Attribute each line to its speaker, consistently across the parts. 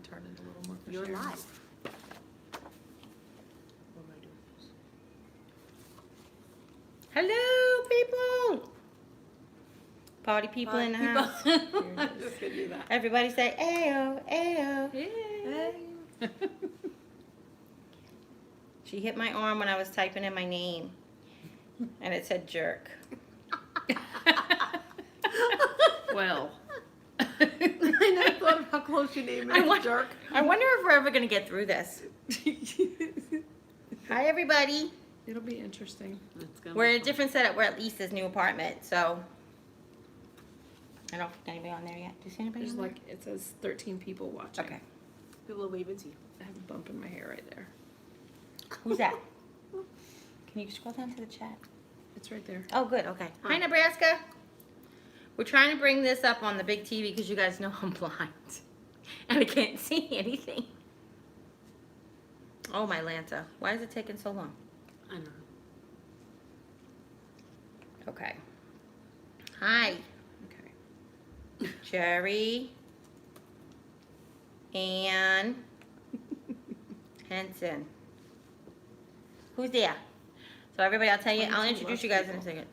Speaker 1: turn it a little more for
Speaker 2: You're
Speaker 1: Sharon.
Speaker 2: live.
Speaker 3: Hello, people. Party people in the house.
Speaker 1: Just gonna do that.
Speaker 3: Everybody say ayo, ayo.
Speaker 1: Hey.
Speaker 3: She hit my arm when I was typing in my name, and it said jerk.
Speaker 1: Well.
Speaker 2: I never thought of how close your name is. Jerk.
Speaker 3: I wonder if we're ever gonna get through this. Hi, everybody.
Speaker 1: It'll be interesting.
Speaker 3: We're in a different setup. We're at Lisa's new apartment, so I don't think anybody on there yet. Do you see anybody?
Speaker 1: There's
Speaker 3: on there?
Speaker 1: like, it says 13 people watching.
Speaker 3: Okay.
Speaker 2: People are waving to you.
Speaker 1: I have a bump in my hair right there.
Speaker 3: Who's that? Can you scroll down to the chat?
Speaker 1: It's right there.
Speaker 3: Oh, good. Okay. Hi, Nebraska. We're trying to bring this up on the big TV because you guys know I'm blind and I can't see anything. Oh, my Lanta. Why is it taking so long?
Speaker 2: I don't know.
Speaker 3: Okay. Hi,
Speaker 1: Okay.
Speaker 3: Jerry, Ann, Henson. Who's there? So everybody, I'll tell you. I'll introduce you guys in a second.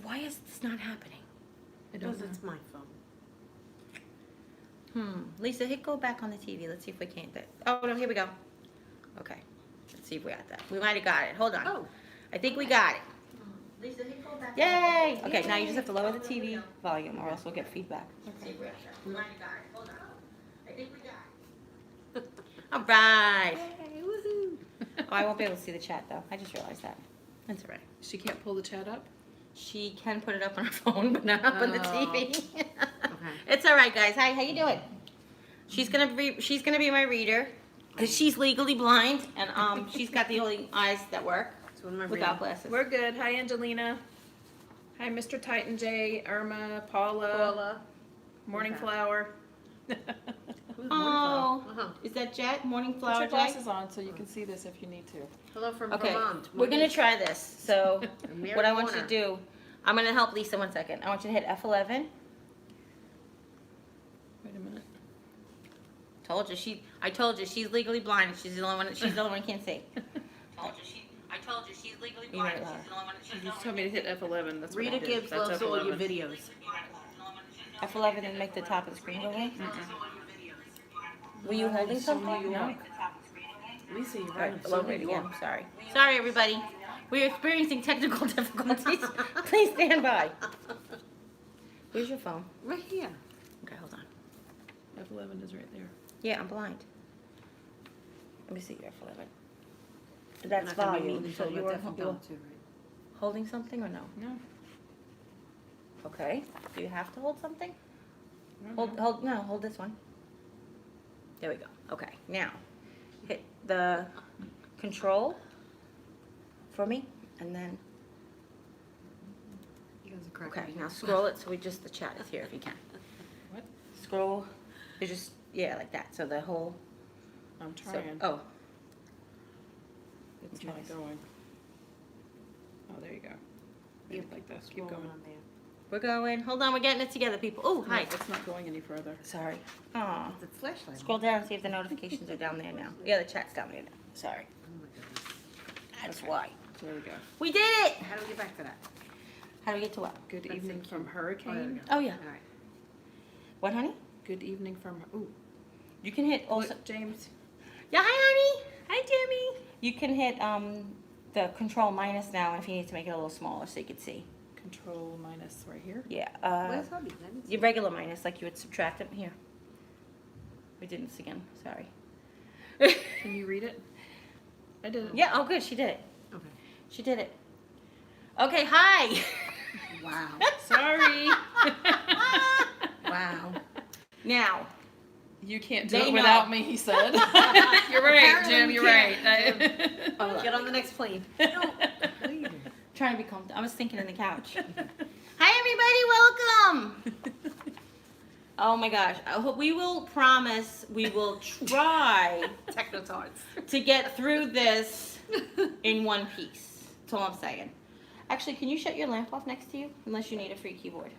Speaker 3: Why is this not happening?
Speaker 1: I don't
Speaker 2: Because
Speaker 1: know.
Speaker 2: it's my phone.
Speaker 3: Lisa, hit go back on the TV. Let's see if we can't. Oh no, here we go. Okay. Let's see if we got that. We might have got it. Hold on.
Speaker 2: Oh.
Speaker 3: I think we got it. Lisa, hit go back. Yay! Okay, now you just have to lower the TV volume, or else we'll get feedback. Let's see if we got that. We might have got it. Hold on. I think we got it. All right.
Speaker 2: Hey, woohoo.
Speaker 3: Oh, I won't be able to see the chat though. I just realized that. That's all right.
Speaker 1: She can't pull the chat up?
Speaker 3: She can put it up on her phone, but not up on the
Speaker 1: Oh.
Speaker 3: TV. It's all right, guys. Hi, how you doing? She's gonna be my reader, cause she's legally blind, and she's got the only eyes that work
Speaker 2: So what am I
Speaker 3: without
Speaker 2: reading?
Speaker 3: glasses.
Speaker 1: We're good. Hi, Angelina. Hi, Mr. Titan J, Irma, Paula,
Speaker 2: Paula.
Speaker 1: Morning
Speaker 2: Okay.
Speaker 1: Flower.
Speaker 2: Who's
Speaker 3: Oh,
Speaker 2: Uh-huh.
Speaker 3: is that Jet? Morning
Speaker 1: Put
Speaker 3: flower
Speaker 1: your
Speaker 3: Jet?
Speaker 1: glasses on so you can see this if you need to.
Speaker 2: Hello from
Speaker 3: Okay,
Speaker 2: Vermont.
Speaker 3: we're gonna try this. So,
Speaker 2: Mary
Speaker 3: what I want you
Speaker 2: Warner.
Speaker 3: to do, I'm gonna help Lisa 1 second. I want you to hit F11.
Speaker 1: Wait a minute.
Speaker 3: I told you she's legally blind. She's the only one. She's the only one who can't see. I told you she's legally blind. She's the only one.
Speaker 1: You just told me to hit F11. That's what I
Speaker 2: Rita
Speaker 1: did.
Speaker 2: Gibbs
Speaker 1: That's
Speaker 2: loves all your
Speaker 1: F11.
Speaker 2: videos.
Speaker 3: F11 and make the top of the screen go away. Were you holding something?
Speaker 1: No.
Speaker 2: Lisa, you're
Speaker 3: All
Speaker 2: right.
Speaker 3: right, lower it again. Sorry. Sorry, everybody. We're experiencing technical difficulties. Please stand by. Where's your phone?
Speaker 2: Right here.
Speaker 3: Okay, hold on.
Speaker 1: F11 is right there.
Speaker 3: Yeah, I'm blind. Let me see your F11.
Speaker 2: We're
Speaker 3: That's
Speaker 2: not gonna be
Speaker 3: volume.
Speaker 2: meeting
Speaker 3: So
Speaker 2: till
Speaker 3: you
Speaker 2: we're
Speaker 3: were
Speaker 2: definitely going to, right?
Speaker 3: holding something or no?
Speaker 1: No.
Speaker 3: Okay. Do you have to hold something?
Speaker 1: No, no.
Speaker 3: Hold this one. There we go. Okay, now hit the control for me, and then
Speaker 2: You guys are cracking
Speaker 3: okay.
Speaker 2: me
Speaker 3: Now
Speaker 2: up.
Speaker 3: scroll it so the chat is here if you can.
Speaker 1: What?
Speaker 3: Scroll. You just like that. So the whole.
Speaker 1: I'm
Speaker 3: So,
Speaker 1: trying.
Speaker 3: oh,
Speaker 1: It's
Speaker 3: try
Speaker 1: not
Speaker 3: this.
Speaker 1: going. Oh, there you go.
Speaker 2: You
Speaker 1: Maybe like this. Keep
Speaker 2: Scrolling
Speaker 1: going.
Speaker 2: on there.
Speaker 3: we're going. Hold on, we're getting it together, people. Oh, hi.
Speaker 1: No, it's not going any further.
Speaker 3: Sorry. Aw.
Speaker 2: The flashlight.
Speaker 3: Scroll down and see if the notifications are down there now. Yeah, the chat's down there now. Sorry.
Speaker 2: Oh my goodness.
Speaker 3: That's
Speaker 1: Okay.
Speaker 3: why.
Speaker 1: So there we go.
Speaker 3: We did it!
Speaker 2: How do we get back to that?
Speaker 3: How do we get to what?
Speaker 1: Good
Speaker 2: That's
Speaker 1: evening
Speaker 2: it.
Speaker 1: from
Speaker 2: Oh, there we
Speaker 1: Hurricane.
Speaker 2: go.
Speaker 3: Oh, yeah.
Speaker 2: All right.
Speaker 3: What, honey?
Speaker 1: Good evening from. Ooh.
Speaker 3: You can hit also.
Speaker 1: Look, James.
Speaker 3: Yeah, hi, honey. Hi, Jimmy. You can hit the control minus now if you need to make it a little smaller so you can see.
Speaker 1: Control minus right here.
Speaker 3: Yeah.
Speaker 2: Where's hubby? I didn't see
Speaker 3: Your regular minus, like you would subtract it here. We did this again. Sorry.
Speaker 1: Can you read it? I did it.
Speaker 3: Yeah. Oh, good. She did it.
Speaker 2: it. Okay.
Speaker 3: She did it. Okay. Hi.
Speaker 2: Wow.
Speaker 1: Sorry.
Speaker 2: Wow.
Speaker 3: Now.
Speaker 1: You can't do
Speaker 3: They
Speaker 1: it without
Speaker 3: know.
Speaker 1: me, he said. You're right,
Speaker 2: Apparently
Speaker 1: Jim.
Speaker 2: we
Speaker 1: You're
Speaker 2: can't,
Speaker 1: right.
Speaker 2: Oh, get on the next plane. No. Leave it.
Speaker 3: Trying to be comfortable. I was thinking in the couch. Hi, everybody. Welcome. Oh my gosh. I hope we will promise we will try
Speaker 2: Technotards.
Speaker 3: to get through this in one piece. That's all I'm saying. Actually, can you shut your lamp off next to you? Unless you need a free keyboard.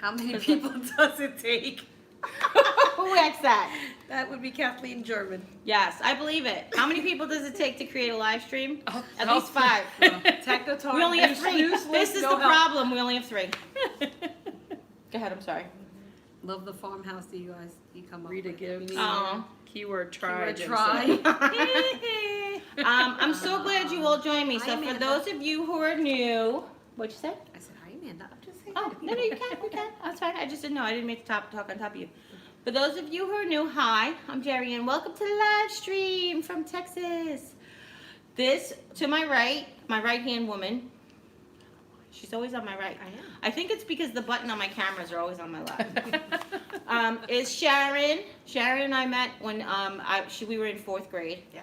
Speaker 2: How many people does it take?
Speaker 3: Who asked that?
Speaker 2: That would be Kathleen German.
Speaker 3: Yes, I believe it. How many people does it take to create a live stream? At
Speaker 1: Oh.
Speaker 3: least 5.
Speaker 2: Technotard.
Speaker 3: We only have 3.
Speaker 2: Useless,
Speaker 3: This is
Speaker 2: no
Speaker 3: the
Speaker 2: help.
Speaker 3: problem. We only have 3. Go ahead. I'm sorry.
Speaker 2: Love the farmhouse that you guys come up
Speaker 1: Rita
Speaker 2: with.
Speaker 1: Gibbs.
Speaker 2: We need
Speaker 3: Oh.
Speaker 1: Keyword try.
Speaker 2: Keyword
Speaker 1: Jensen.
Speaker 2: try.
Speaker 3: I'm so glad you all joined me.
Speaker 2: Hi,
Speaker 3: So for
Speaker 2: Amanda.
Speaker 3: those of you who are new, what'd you say?
Speaker 2: I said, hi, Amanda. I'm just saying.
Speaker 3: Oh, no, you can. You can. That's fine. I just didn't know. I didn't make the talk on top of you. For those of you who are new, hi, I'm Jeri-Ann. Welcome to the live stream from Texas. This, to my right-hand woman, she's always on my right.
Speaker 2: I am.
Speaker 3: I think it's because the button on my cameras are always on my left. Is Sharon. Sharon and I met when we were in 4th grade.
Speaker 2: Yeah.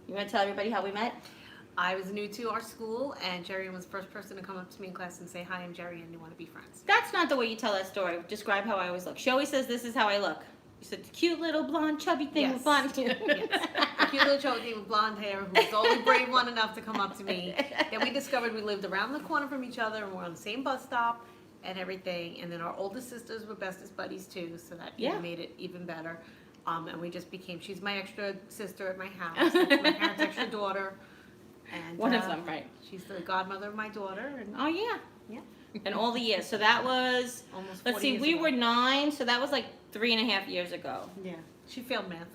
Speaker 3: You want to tell everybody how we met?
Speaker 2: I was new to our school, and Jeri-Ann was the first person to come up to me in class and say, hi, I'm Jeri-Ann, you want to be friends?
Speaker 3: That's not the way you tell that story. Describe how I always look. She always says, this is how I look. You said, cute little blonde, chubby thing
Speaker 2: Yes.
Speaker 3: with blonde hair.
Speaker 2: Yes. A cute little chubby with blonde hair who was the only brave one enough to come up to me. Then we discovered we lived around the corner from each other, and we're on the same bus stop and everything. And then our oldest sisters were bestest buddies too, so that
Speaker 3: Yeah.
Speaker 2: even made it even better. And we just became, she's my extra sister at my house, that's my parents' extra daughter. And,
Speaker 3: One of them, right.
Speaker 2: She's the godmother of my daughter, and
Speaker 3: Oh, yeah.
Speaker 2: Yeah.
Speaker 3: And all the years. So that was,
Speaker 2: almost 40
Speaker 3: let's see,
Speaker 2: years
Speaker 3: we
Speaker 2: ago.
Speaker 3: were 9, so that was like 3.5 years ago.
Speaker 2: Yeah, she failed math.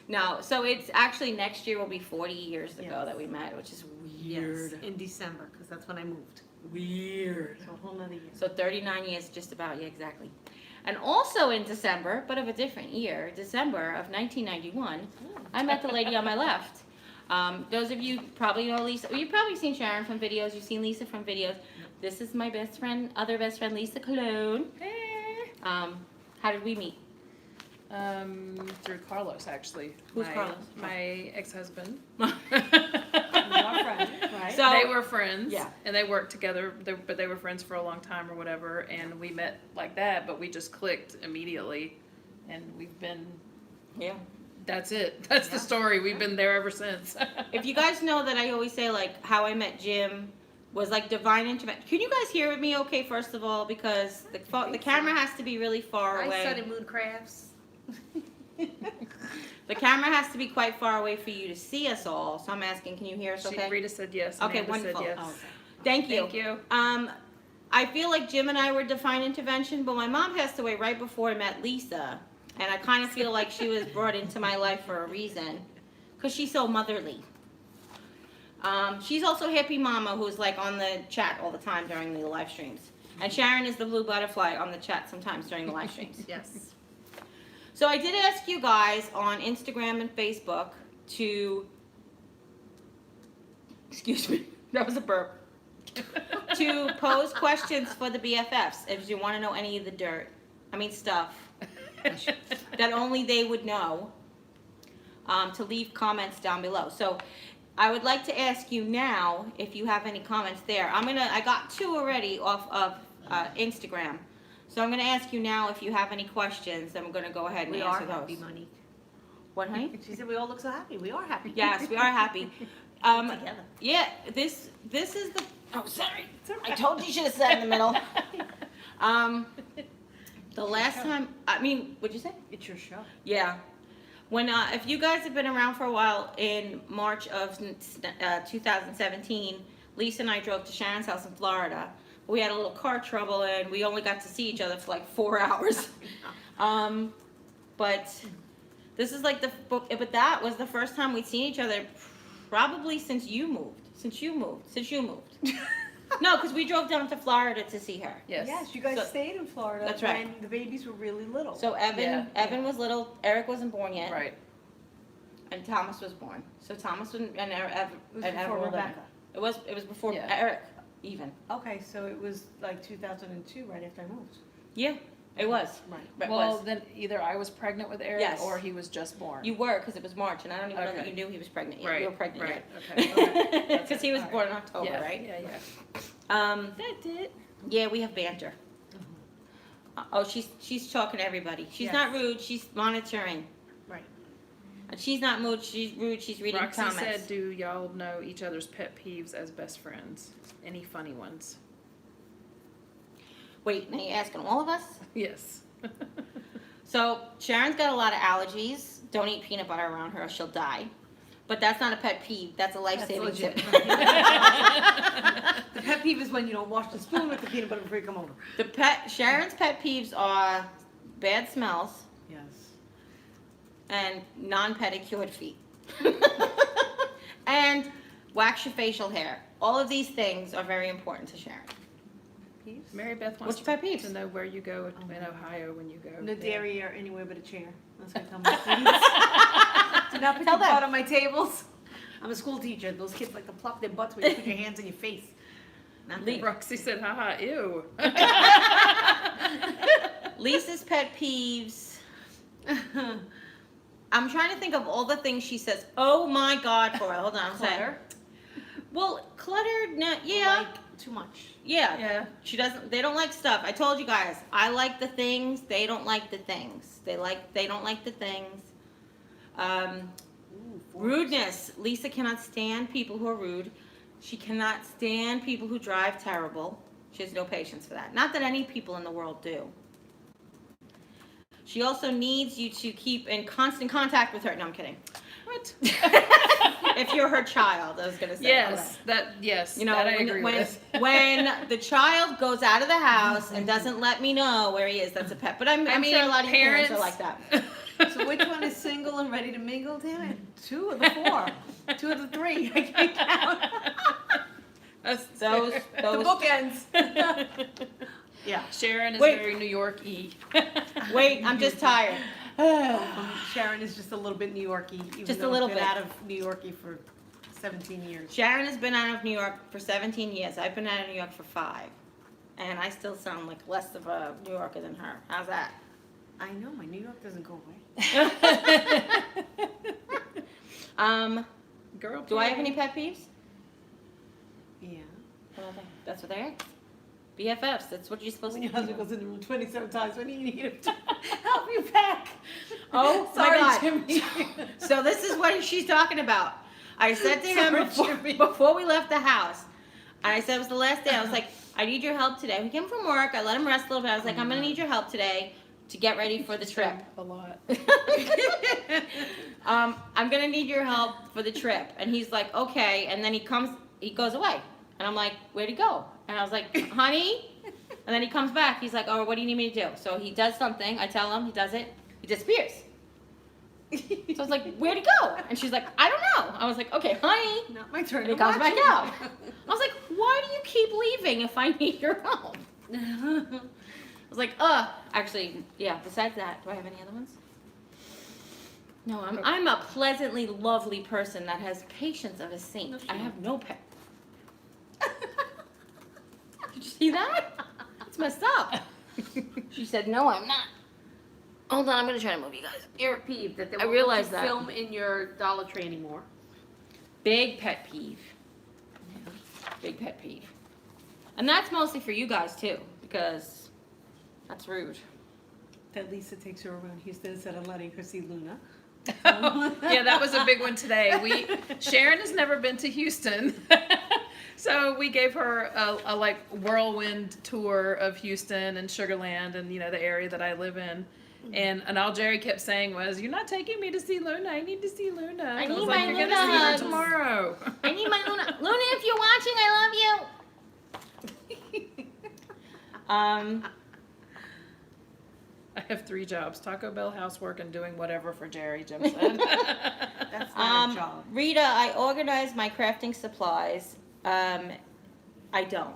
Speaker 3: No, so it's actually next year will be 40 years ago
Speaker 2: Yes.
Speaker 3: that we met, which is
Speaker 2: Yes,
Speaker 3: weird.
Speaker 2: in December, because that's when I moved.
Speaker 3: Weird.
Speaker 2: So a whole nother year.
Speaker 3: So 39 years, just about, yeah, exactly. And also in December, but of a different year, December of 1991, I met the lady on my left. Those of you probably know Lisa. Well, you've probably seen Sharon from videos. You've seen Lisa from videos. This is my best friend, other best friend, Lisa Cologne. How did we meet?
Speaker 1: Through Carlos, actually.
Speaker 3: Who's Carlos?
Speaker 1: My ex-husband.
Speaker 2: We are friends, right?
Speaker 3: So-
Speaker 1: They were friends.
Speaker 3: Yeah.
Speaker 1: And they worked together, but they were friends for a long time or whatever. And we met like that, but we just clicked immediately. And we've been,
Speaker 3: Yeah.
Speaker 1: that's it. That's the story. We've been there ever since.
Speaker 3: If you guys know that I always say, like, how I met Jim was like divine intervention. Can you guys hear me okay, first of all? Because the camera has to be really far
Speaker 2: I
Speaker 3: away.
Speaker 2: studied moon crafts.
Speaker 3: The camera has to be quite far away for you to see us all. So I'm asking, can you hear us okay?
Speaker 1: Rita said yes.
Speaker 3: Okay,
Speaker 1: Amanda
Speaker 3: wonderful.
Speaker 1: said yes.
Speaker 3: Oh, okay. Thank you.
Speaker 1: Thank you.
Speaker 3: I feel like Jim and I were divine intervention, but my mom passed away right before I met Lisa. And I kind of feel like she was brought into my life for a reason. Because she's so motherly. She's also Hippie Mama, who's like on the chat all the time during the live streams. And Sharon is the blue butterfly on the chat sometimes during the live streams.
Speaker 2: Yes.
Speaker 3: So I did ask you guys on Instagram and Facebook to, excuse me, that was a burp, to pose questions for the BFFs if you want to know any of the stuff that only they would know, to leave comments down below. So I would like to ask you now if you have any comments there. I got 2 already off of Instagram. So I'm going to ask you now if you have any questions, then we're going to go ahead and
Speaker 2: We are
Speaker 3: answer
Speaker 2: happy,
Speaker 3: those.
Speaker 2: Monique.
Speaker 3: What, honey?
Speaker 2: She said we all look so happy. We are happy.
Speaker 3: Yes, we are happy.
Speaker 2: Together.
Speaker 3: Yeah, this is the. Oh, sorry. I told you should have sat in the middle. The last time, what'd you say?
Speaker 2: It's your show.
Speaker 3: Yeah. When if you guys have been around for a while, in March of 2017, Lisa and I drove to Sharon's house in Florida. We had a little car trouble and we only got to see each other for like 4 hours. But this is like but that was the first time we'd seen each other probably since you moved. No, because we drove down to Florida to see her.
Speaker 1: Yes.
Speaker 4: Yes, you guys
Speaker 3: So-
Speaker 4: stayed in Florida
Speaker 3: That's right.
Speaker 4: when the babies were really little.
Speaker 3: So
Speaker 1: Yeah.
Speaker 3: Evan was little, Eric wasn't born yet,
Speaker 1: Right.
Speaker 3: and Thomas was born. So Thomas and
Speaker 4: it was
Speaker 3: Evan
Speaker 4: before
Speaker 3: were living.
Speaker 4: Rebecca.
Speaker 3: It was before
Speaker 1: Yeah.
Speaker 3: Eric even.
Speaker 4: Okay, so it was like 2002, right after I moved.
Speaker 3: Yeah, it was.
Speaker 4: Right.
Speaker 3: It
Speaker 1: Well,
Speaker 3: was.
Speaker 1: then either I was pregnant with Eric
Speaker 3: Yes.
Speaker 1: or he was just born.
Speaker 3: You were, because it was March, and I don't even know that
Speaker 1: Okay.
Speaker 3: you knew he was pregnant yet.
Speaker 1: Right.
Speaker 3: You were pregnant
Speaker 1: Right.
Speaker 3: yet.
Speaker 1: Okay.
Speaker 3: Because he was
Speaker 1: All
Speaker 3: born in October,
Speaker 1: yeah.
Speaker 3: right?
Speaker 1: Yeah. Yeah.
Speaker 3: That's it. Yeah, we have banter. Oh, she's talking to everybody. She's
Speaker 2: Yes.
Speaker 3: not rude. She's monitoring.
Speaker 2: Right.
Speaker 3: And she's not rude. She's rude. She's reading
Speaker 1: Roxy
Speaker 3: comments.
Speaker 1: said, "Do y'all know each other's pet peeves as best friends? Any funny ones?"
Speaker 3: Wait, now you're asking all of us?
Speaker 1: Yes.
Speaker 3: So Sharon's got a lot of allergies. Don't eat peanut butter around her or she'll die. But that's not a pet peeve. That's a life-saving
Speaker 2: legit.
Speaker 3: tip.
Speaker 2: The pet peeve is when you don't wash the spoon with the peanut butter before you come over.
Speaker 3: Sharon's pet peeves are bad smells
Speaker 2: Yes.
Speaker 3: and non-pedicured feet. And wax your facial hair. All of these things are very important to Sharon.
Speaker 2: Peeves?
Speaker 1: Mary Beth
Speaker 3: What's
Speaker 1: wants
Speaker 3: your pet peeves?
Speaker 1: to know where you go in Ohio when you go.
Speaker 2: No
Speaker 1: there.
Speaker 2: dairy or anywhere but a chair. That's what I tell my students. Do not put
Speaker 3: Tell
Speaker 2: your
Speaker 3: them.
Speaker 2: butt on my tables. I'm a school teacher. Those kids like to plop their butts when you put your hands in your face. Not good.
Speaker 1: Roxy said, haha, ew.
Speaker 3: Lisa's pet peeves. I'm trying to think of all the things she says. Oh my God, for it. Hold on, I'm saying.
Speaker 2: Clutter.
Speaker 3: Well, cluttered, yeah.
Speaker 2: Like too much.
Speaker 3: Yeah.
Speaker 1: Yeah.
Speaker 3: She doesn't, they don't like stuff. I told you guys, I like the things, they don't like the things. They don't like the things. Rudeness. Lisa cannot stand people who are rude. She cannot stand people who drive terrible. She has no patience for that. Not that any people in the world do. She also needs you to keep in constant contact with her. No, I'm kidding.
Speaker 1: What?
Speaker 3: If you're her child, I was going to say.
Speaker 1: Yes, you know, that I agree with.
Speaker 3: When the child goes out of the house and doesn't let me know where he is, that's a pet. But I'm
Speaker 1: mean,
Speaker 3: sure a lot of parents are like that.
Speaker 2: So which one is single and ready to mingle? Damn it. 2 of the 4. 2 of the 3. I can't count.
Speaker 3: Those.
Speaker 2: The bookends. Yeah.
Speaker 1: Sharon is
Speaker 3: Wait.
Speaker 1: very New York-y.
Speaker 3: Wait, I'm just tired.
Speaker 2: Sharon is just a little bit New Yorky, even
Speaker 3: Just a
Speaker 2: though
Speaker 3: little
Speaker 2: I've been
Speaker 3: bit.
Speaker 2: out of New Yorky for 17 years.
Speaker 3: Sharon has been out of New York for 17 years. I've been out of New York for 5. And I still sound like less of a New Yorker than her. How's that?
Speaker 2: I know, my New York doesn't go away.
Speaker 1: Girl,
Speaker 3: Do I have any pet peeves?
Speaker 2: Yeah.
Speaker 3: That's what they are. BFFs. That's what you're supposed
Speaker 2: When
Speaker 3: to
Speaker 2: your
Speaker 3: do.
Speaker 2: husband goes in the room 27 times, when do you need him to help you pack?
Speaker 3: Oh
Speaker 2: Sorry,
Speaker 3: my God.
Speaker 2: Jimmy.
Speaker 3: So this is what she's talking about. I said to him
Speaker 2: Sorry, Jimmy.
Speaker 3: before we left the house, and I said it was the last day, I was like, I need your help today. We came from work. I let him rest a little bit. I was like, I'm going to need your help today to get ready for the trip.
Speaker 1: A lot.
Speaker 3: I'm going to need your help for the trip. And he's like, okay. And then he goes away. And I'm like, where'd he go? And I was like, honey? And then he comes back. He's like, oh, what do you need me to do? So he does something. I tell him. He does it. He disappears. So I was like, where'd he go? And she's like, I don't know. I was like, okay, honey.
Speaker 2: Not my turn.
Speaker 3: And he comes back out. I was like, why do you keep leaving if I need your help? I was like, actually, yeah, besides that, do I have any other ones? No, I'm a pleasantly lovely person that has patience of a saint. I have no pet. Did you see that? It's messed up. She said, no, I'm not. Hold on, I'm going to try to move you guys.
Speaker 2: Your peeve that they
Speaker 3: I
Speaker 2: won't
Speaker 3: realize
Speaker 2: let you
Speaker 3: that.
Speaker 2: film in your Dollar Tree anymore.
Speaker 3: Big pet peeve. Big pet peeve. And that's mostly for you guys, too, because that's rude.
Speaker 2: That Lisa takes her around Houston instead of letting her see Luna.
Speaker 1: Yeah, that was a big one today. Sharon has never been to Houston. So we gave her a like whirlwind tour of Houston and Sugar Land and, you know, the area that I live in. And all Jerry kept saying was, you're not taking me to see Luna. I need to see Luna.
Speaker 3: I
Speaker 1: was
Speaker 3: need
Speaker 1: like,
Speaker 3: my
Speaker 1: you're
Speaker 3: Luna
Speaker 1: going to see her
Speaker 3: hugs."
Speaker 1: tomorrow.
Speaker 3: I need my Luna. Luna, if you're watching, I love you.
Speaker 1: I have 3 jobs: Taco Bell, housework, and doing whatever for Jerry, Jim said.
Speaker 2: That's not a job.
Speaker 3: Rita, I organize my crafting supplies. I don't.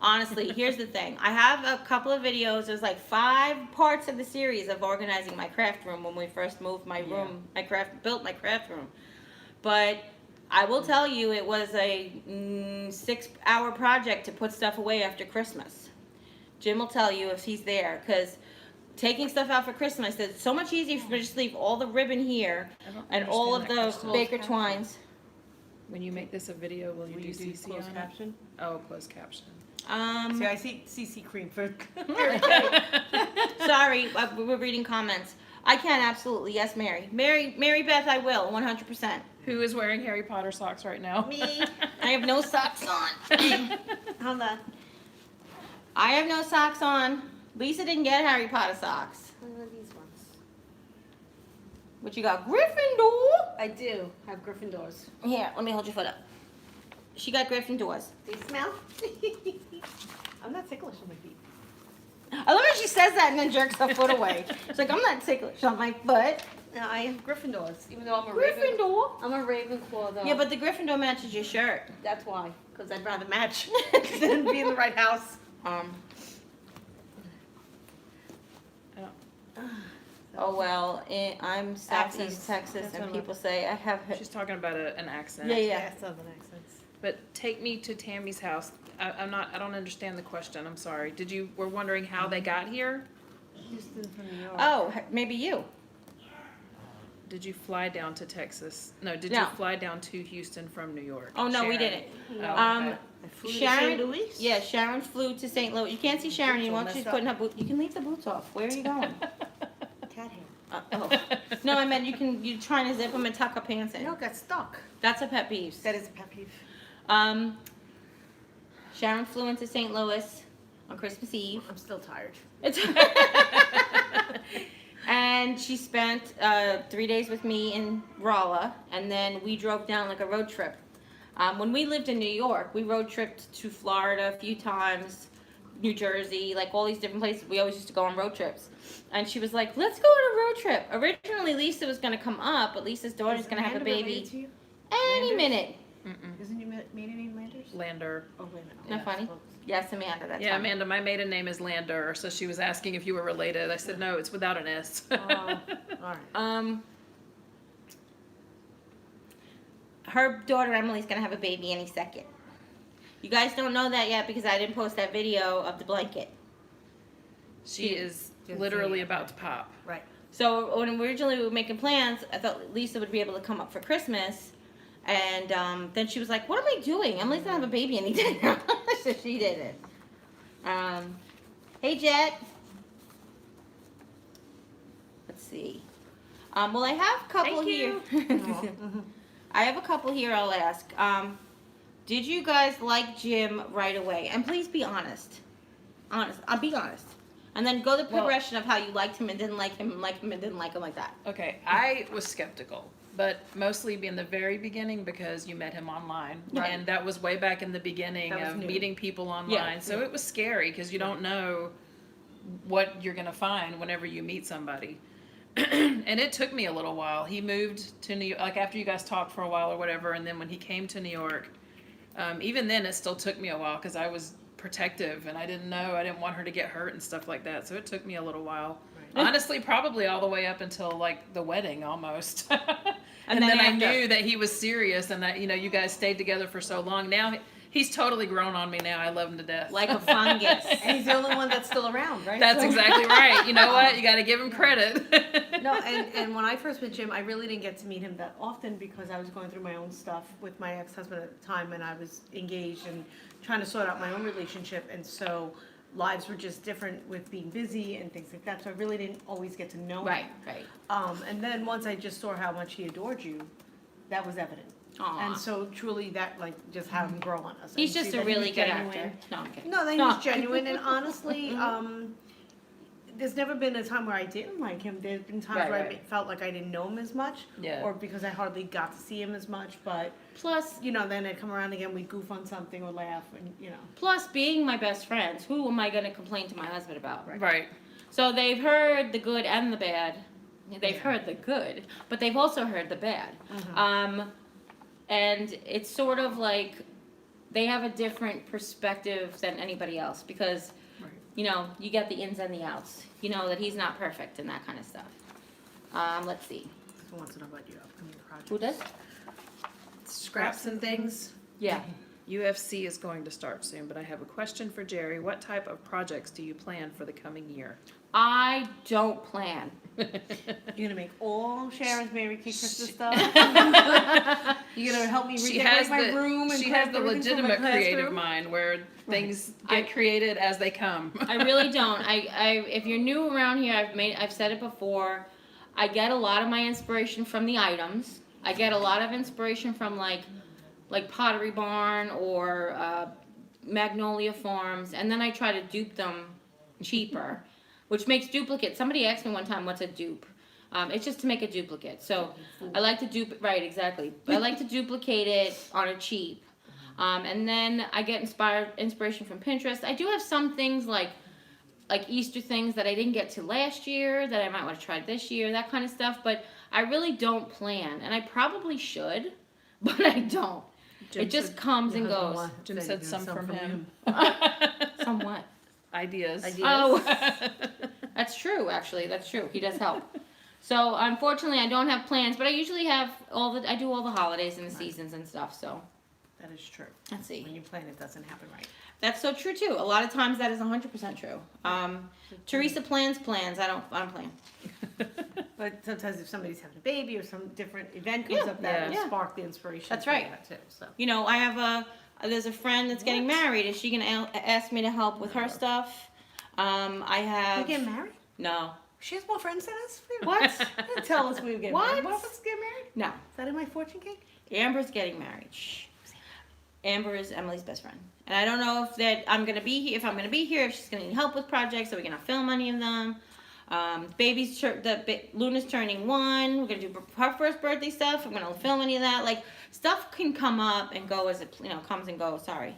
Speaker 3: Honestly, here's the thing. I have a couple of videos. There's like 5 parts of the series of organizing my craft room when we first moved my room. Built my craft room. But I will tell you, it was a 6-hour project to put stuff away after Christmas. Jim will tell you if he's there, because taking stuff out for Christmas, it's so much easier for me to just leave all the ribbon here and all of the Baker twines.
Speaker 1: When you make this a video, will you do CC on
Speaker 2: closed
Speaker 1: it?
Speaker 2: caption?
Speaker 1: Oh, closed caption.
Speaker 2: See, I see CC cream for.
Speaker 3: Sorry, we're reading comments. I can absolutely, yes, Mary. Mary Beth, I will, 100%.
Speaker 1: Who is wearing Harry Potter socks right now?
Speaker 3: Me. I have no socks on.
Speaker 2: Hold on.
Speaker 3: I have no socks on. Lisa didn't get Harry Potter socks.
Speaker 2: What are these ones?
Speaker 3: What you got? Gryffindor.
Speaker 2: I do have Gryffindors.
Speaker 3: Here, let me hold your foot up. She got Gryffindors.
Speaker 2: Do you smell? I'm not ticklish on my feet.
Speaker 3: I love how she says that and then jerks her foot away. She's like, I'm not ticklish on my foot.
Speaker 2: No, I have Gryffindors, even though I'm a
Speaker 3: Gryffindor.
Speaker 2: I'm a Ravenclaw, though.
Speaker 3: Yeah, but the Gryffindor matches your shirt.
Speaker 2: That's why, because I'd rather match than be in the right house.
Speaker 3: Oh well, I'm Southeast
Speaker 2: Accents.
Speaker 3: Texas,
Speaker 2: That's
Speaker 3: and
Speaker 2: what
Speaker 3: people say I have.
Speaker 1: She's talking about an accent.
Speaker 3: Yeah.
Speaker 2: Southern accents.
Speaker 1: But take me to Tammy's house. I don't understand the question. I'm sorry. We're wondering how they got here?
Speaker 2: Houston from New York.
Speaker 3: Oh, maybe you.
Speaker 1: Did you fly down to Texas? No, did
Speaker 3: No.
Speaker 1: you fly down to Houston from New York?
Speaker 3: Oh no, we
Speaker 1: Sharon?
Speaker 3: didn't.
Speaker 1: Oh,
Speaker 3: Um,
Speaker 1: okay.
Speaker 2: I flew
Speaker 3: Sharon.
Speaker 2: to St. Louis.
Speaker 3: Yeah, Sharon flew to St. Louis. You can't see Sharon. You
Speaker 2: Boots all
Speaker 3: want she's
Speaker 2: messed
Speaker 3: putting her boots. You can leave the boots off. Where are you going?
Speaker 2: Cat hair.
Speaker 3: Oh. No, I meant you're trying to zip them and tuck her pants in.
Speaker 2: No, it got stuck.
Speaker 3: That's a pet peeve.
Speaker 2: That is a pet peeve.
Speaker 3: Sharon flew into St. Louis on Christmas Eve.
Speaker 2: I'm still tired.
Speaker 3: It's and she spent 3 days with me in Rolla, and then we drove down like a road trip. When we lived in New York, we road tripped to Florida a few times, New Jersey, like all these different places. We always used to go on road trips. And she was like, let's go on a road trip. Originally, Lisa was going to come up, but Lisa's daughter's going to have a baby any minute.
Speaker 2: Isn't your maiden name Landers?
Speaker 1: Lander.
Speaker 2: Oh, wait a minute.
Speaker 3: Isn't that funny? Yes, Amanda, that's
Speaker 1: Yeah,
Speaker 3: funny.
Speaker 1: Amanda, my maiden name is Lander, so she was asking if you were related. I said, no, it's without an S.
Speaker 2: All right.
Speaker 3: Her daughter Emily's gonna have a baby any second. You guys don't know that yet because I didn't post that video of the blanket.
Speaker 1: She is
Speaker 2: Just
Speaker 1: literally
Speaker 2: saying.
Speaker 1: about to pop.
Speaker 2: Right.
Speaker 3: So when originally we were making plans, I thought Lisa would be able to come up for Christmas, and then she was like, "What am I doing? Emily's gonna have a baby any day now." So she did it. Hey Jet. Let's see. Well, I have a couple
Speaker 1: Thank
Speaker 3: here.
Speaker 1: you.
Speaker 3: I have a couple here I'll ask. Did you guys like Jim right away? And please be honest. I'll be honest. And then go the
Speaker 1: Well-
Speaker 3: progression of how you liked him and didn't like him and liked him and didn't like him like that.
Speaker 1: Okay, I was skeptical, but mostly in the very beginning because you met him online.
Speaker 3: Right.
Speaker 1: And that was way back in the beginning
Speaker 2: That was
Speaker 1: of
Speaker 2: new.
Speaker 1: meeting people online.
Speaker 3: Yeah.
Speaker 1: So it was scary because you don't know what you're going to find whenever you meet somebody. And it took me a little while. He moved to New York, like after you guys talked for a while or whatever, and then when he came to New York, even then it still took me a while because I was protective and I didn't want her to get hurt and stuff like that. So it took me a little while.
Speaker 2: Right.
Speaker 1: Honestly, probably all the way up until like the wedding almost. and
Speaker 3: then
Speaker 1: then I
Speaker 3: after.
Speaker 1: knew that he was serious and that, you guys stayed together for so long. Now he's totally grown on me now. I love him to death.
Speaker 3: Like a fungus.
Speaker 2: And he's the only one that's still around, right?
Speaker 1: That's
Speaker 2: So-
Speaker 1: exactly right. You know what? You got to give him credit.
Speaker 2: No, and when I first met Jim, I really didn't get to meet him that often because I was going through my own stuff with my ex-husband at the time, and I was engaged and trying to sort out my own relationship, and so lives were just different with being busy and things like that, so I really didn't always get to know him.
Speaker 3: Right.
Speaker 2: And then once I just saw how much he adored you, that was evident.
Speaker 3: Aw.
Speaker 2: And so truly that like just had him grow on us.
Speaker 3: He's
Speaker 2: And
Speaker 3: just
Speaker 2: see
Speaker 3: a
Speaker 2: that he
Speaker 3: really
Speaker 2: was
Speaker 3: good
Speaker 2: genuine.
Speaker 3: actor. No, I'm kidding.
Speaker 2: No, that he
Speaker 3: No.
Speaker 2: was genuine, and honestly, there's never been a time where I didn't like him. There's been times
Speaker 3: Right,
Speaker 2: where
Speaker 3: right.
Speaker 2: I felt like I didn't know him as much,
Speaker 1: Yeah.
Speaker 2: or because I hardly got to see him as much. But
Speaker 3: Plus,
Speaker 2: then I'd come around again, we'd goof on something or laugh, and
Speaker 3: plus being my best friends, who am I going to complain to my husband about?
Speaker 1: Right.
Speaker 3: So they've heard the good and the bad. They've heard the good, but they've also heard the bad. And it's sort of like they have a different perspective than anybody else because,
Speaker 1: Right.
Speaker 3: you get the ins and the outs. You know that he's not perfect and that kind of stuff. Let's see.
Speaker 2: who wants to know about your upcoming project?
Speaker 3: Who does?
Speaker 2: Scraps and things.
Speaker 3: Yeah.
Speaker 1: UFC is going to start soon, but I have a question for Jerry. What type of projects do you plan for the coming year?
Speaker 3: I don't plan.
Speaker 2: You're gonna make all Sharon's Mary Kay Christmas stuff. You're gonna help me
Speaker 1: She
Speaker 2: redecorate
Speaker 1: has
Speaker 2: my
Speaker 1: the
Speaker 2: room and
Speaker 1: she has the
Speaker 2: everything for my
Speaker 1: legitimate creative
Speaker 2: classroom.
Speaker 1: mind where things
Speaker 3: I-
Speaker 1: get created as they come.
Speaker 3: I really don't. I if you're new around here, I've said it before. I get a lot of my inspiration from the items. I get a lot of inspiration from like Pottery Barn or Magnolia Farms, and then I try to dupe them cheaper, which makes duplicates. Somebody asked me one time, "What's a dupe?" It's just to make a duplicate. So I like to right, exactly. I like to duplicate it on a cheap. And then I get inspiration from Pinterest. I do have some things like Easter things that I didn't get to last year that I might want to try this year, that kind of stuff. But I really don't plan, and I probably should, but I don't.
Speaker 1: Jim
Speaker 3: it just
Speaker 1: said-
Speaker 3: comes and goes.
Speaker 1: Jim said some from him.
Speaker 3: Somewhat.
Speaker 1: Ideas.
Speaker 3: Oh, that's true. Actually, that's true. He does help. So unfortunately, I don't have plans, but I usually have I do all the holidays and the seasons and stuff. So
Speaker 4: That is true.
Speaker 3: let's see.
Speaker 4: When you plan, it doesn't happen right.
Speaker 3: That's so true too. A lot of times that is 100% true. Teresa plans. I don't plan.
Speaker 4: But sometimes if somebody's having a baby or some different event comes
Speaker 3: Yeah.
Speaker 4: up, that
Speaker 3: Yeah.
Speaker 4: will spark the inspiration.
Speaker 3: That's
Speaker 4: for
Speaker 3: right.
Speaker 4: that too. So
Speaker 3: You know, I have there's a friend that's getting married. Is she gonna ask me to help with her stuff? I
Speaker 4: you
Speaker 3: have.
Speaker 4: get married?
Speaker 3: No.
Speaker 4: She has more friends than us.
Speaker 3: What?
Speaker 4: Didn't tell us we were getting
Speaker 3: What?
Speaker 4: married. One of us get married?
Speaker 3: No.
Speaker 4: Is that in my fortune cake?
Speaker 3: Amber's getting married. Shh. Amber is Emily's best friend, and I don't know if I'm gonna be here. If I'm gonna be here, if she's gonna need help with projects, are we gonna film any of them? Luna's turning 1. We're gonna do her first birthday stuff. I'm gonna film any of that. Like stuff can come up and go as it comes and goes. Sorry.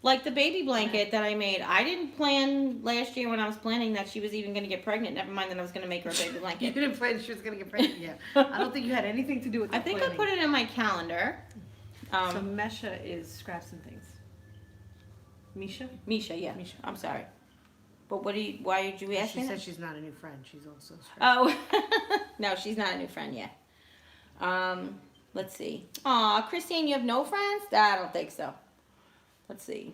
Speaker 3: Like the baby blanket that I made. I didn't plan last year when I was planning that she was even gonna get pregnant. Never mind that I was gonna make her a baby
Speaker 4: You
Speaker 3: blanket.
Speaker 4: didn't plan she was going to get pregnant yet. I don't think you had anything to do with the
Speaker 3: I think
Speaker 4: planning.
Speaker 3: I put it in my calendar.
Speaker 4: So Mesha is scraps and things. Misha?
Speaker 3: Misha, yeah.
Speaker 4: Misha.
Speaker 3: I'm sorry. But why did you ask
Speaker 4: She
Speaker 3: me
Speaker 4: said
Speaker 3: that?
Speaker 4: she's not a new friend. She's also scraps.
Speaker 3: Oh, no, she's not a new friend yet. Let's see. Aw, Christine, you have no friends? I don't think so. Let's see.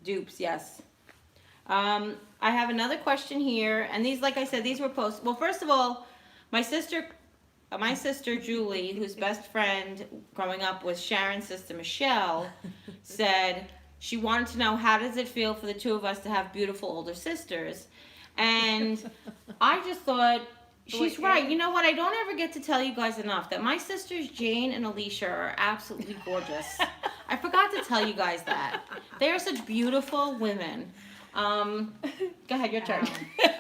Speaker 3: Dupes, yes. I have another question here, and these, like I said, these were posted. Well, first of all, my sister Julie, whose best friend growing up was Sharon's sister Michelle, said she wanted to know how does it feel for the two of us to have beautiful older sisters, and I just thought she's right. You know what? I don't ever get to tell you guys enough that my sisters Jane and Alicia are absolutely gorgeous. I forgot to tell you guys that. They are such beautiful women. Go ahead, your turn.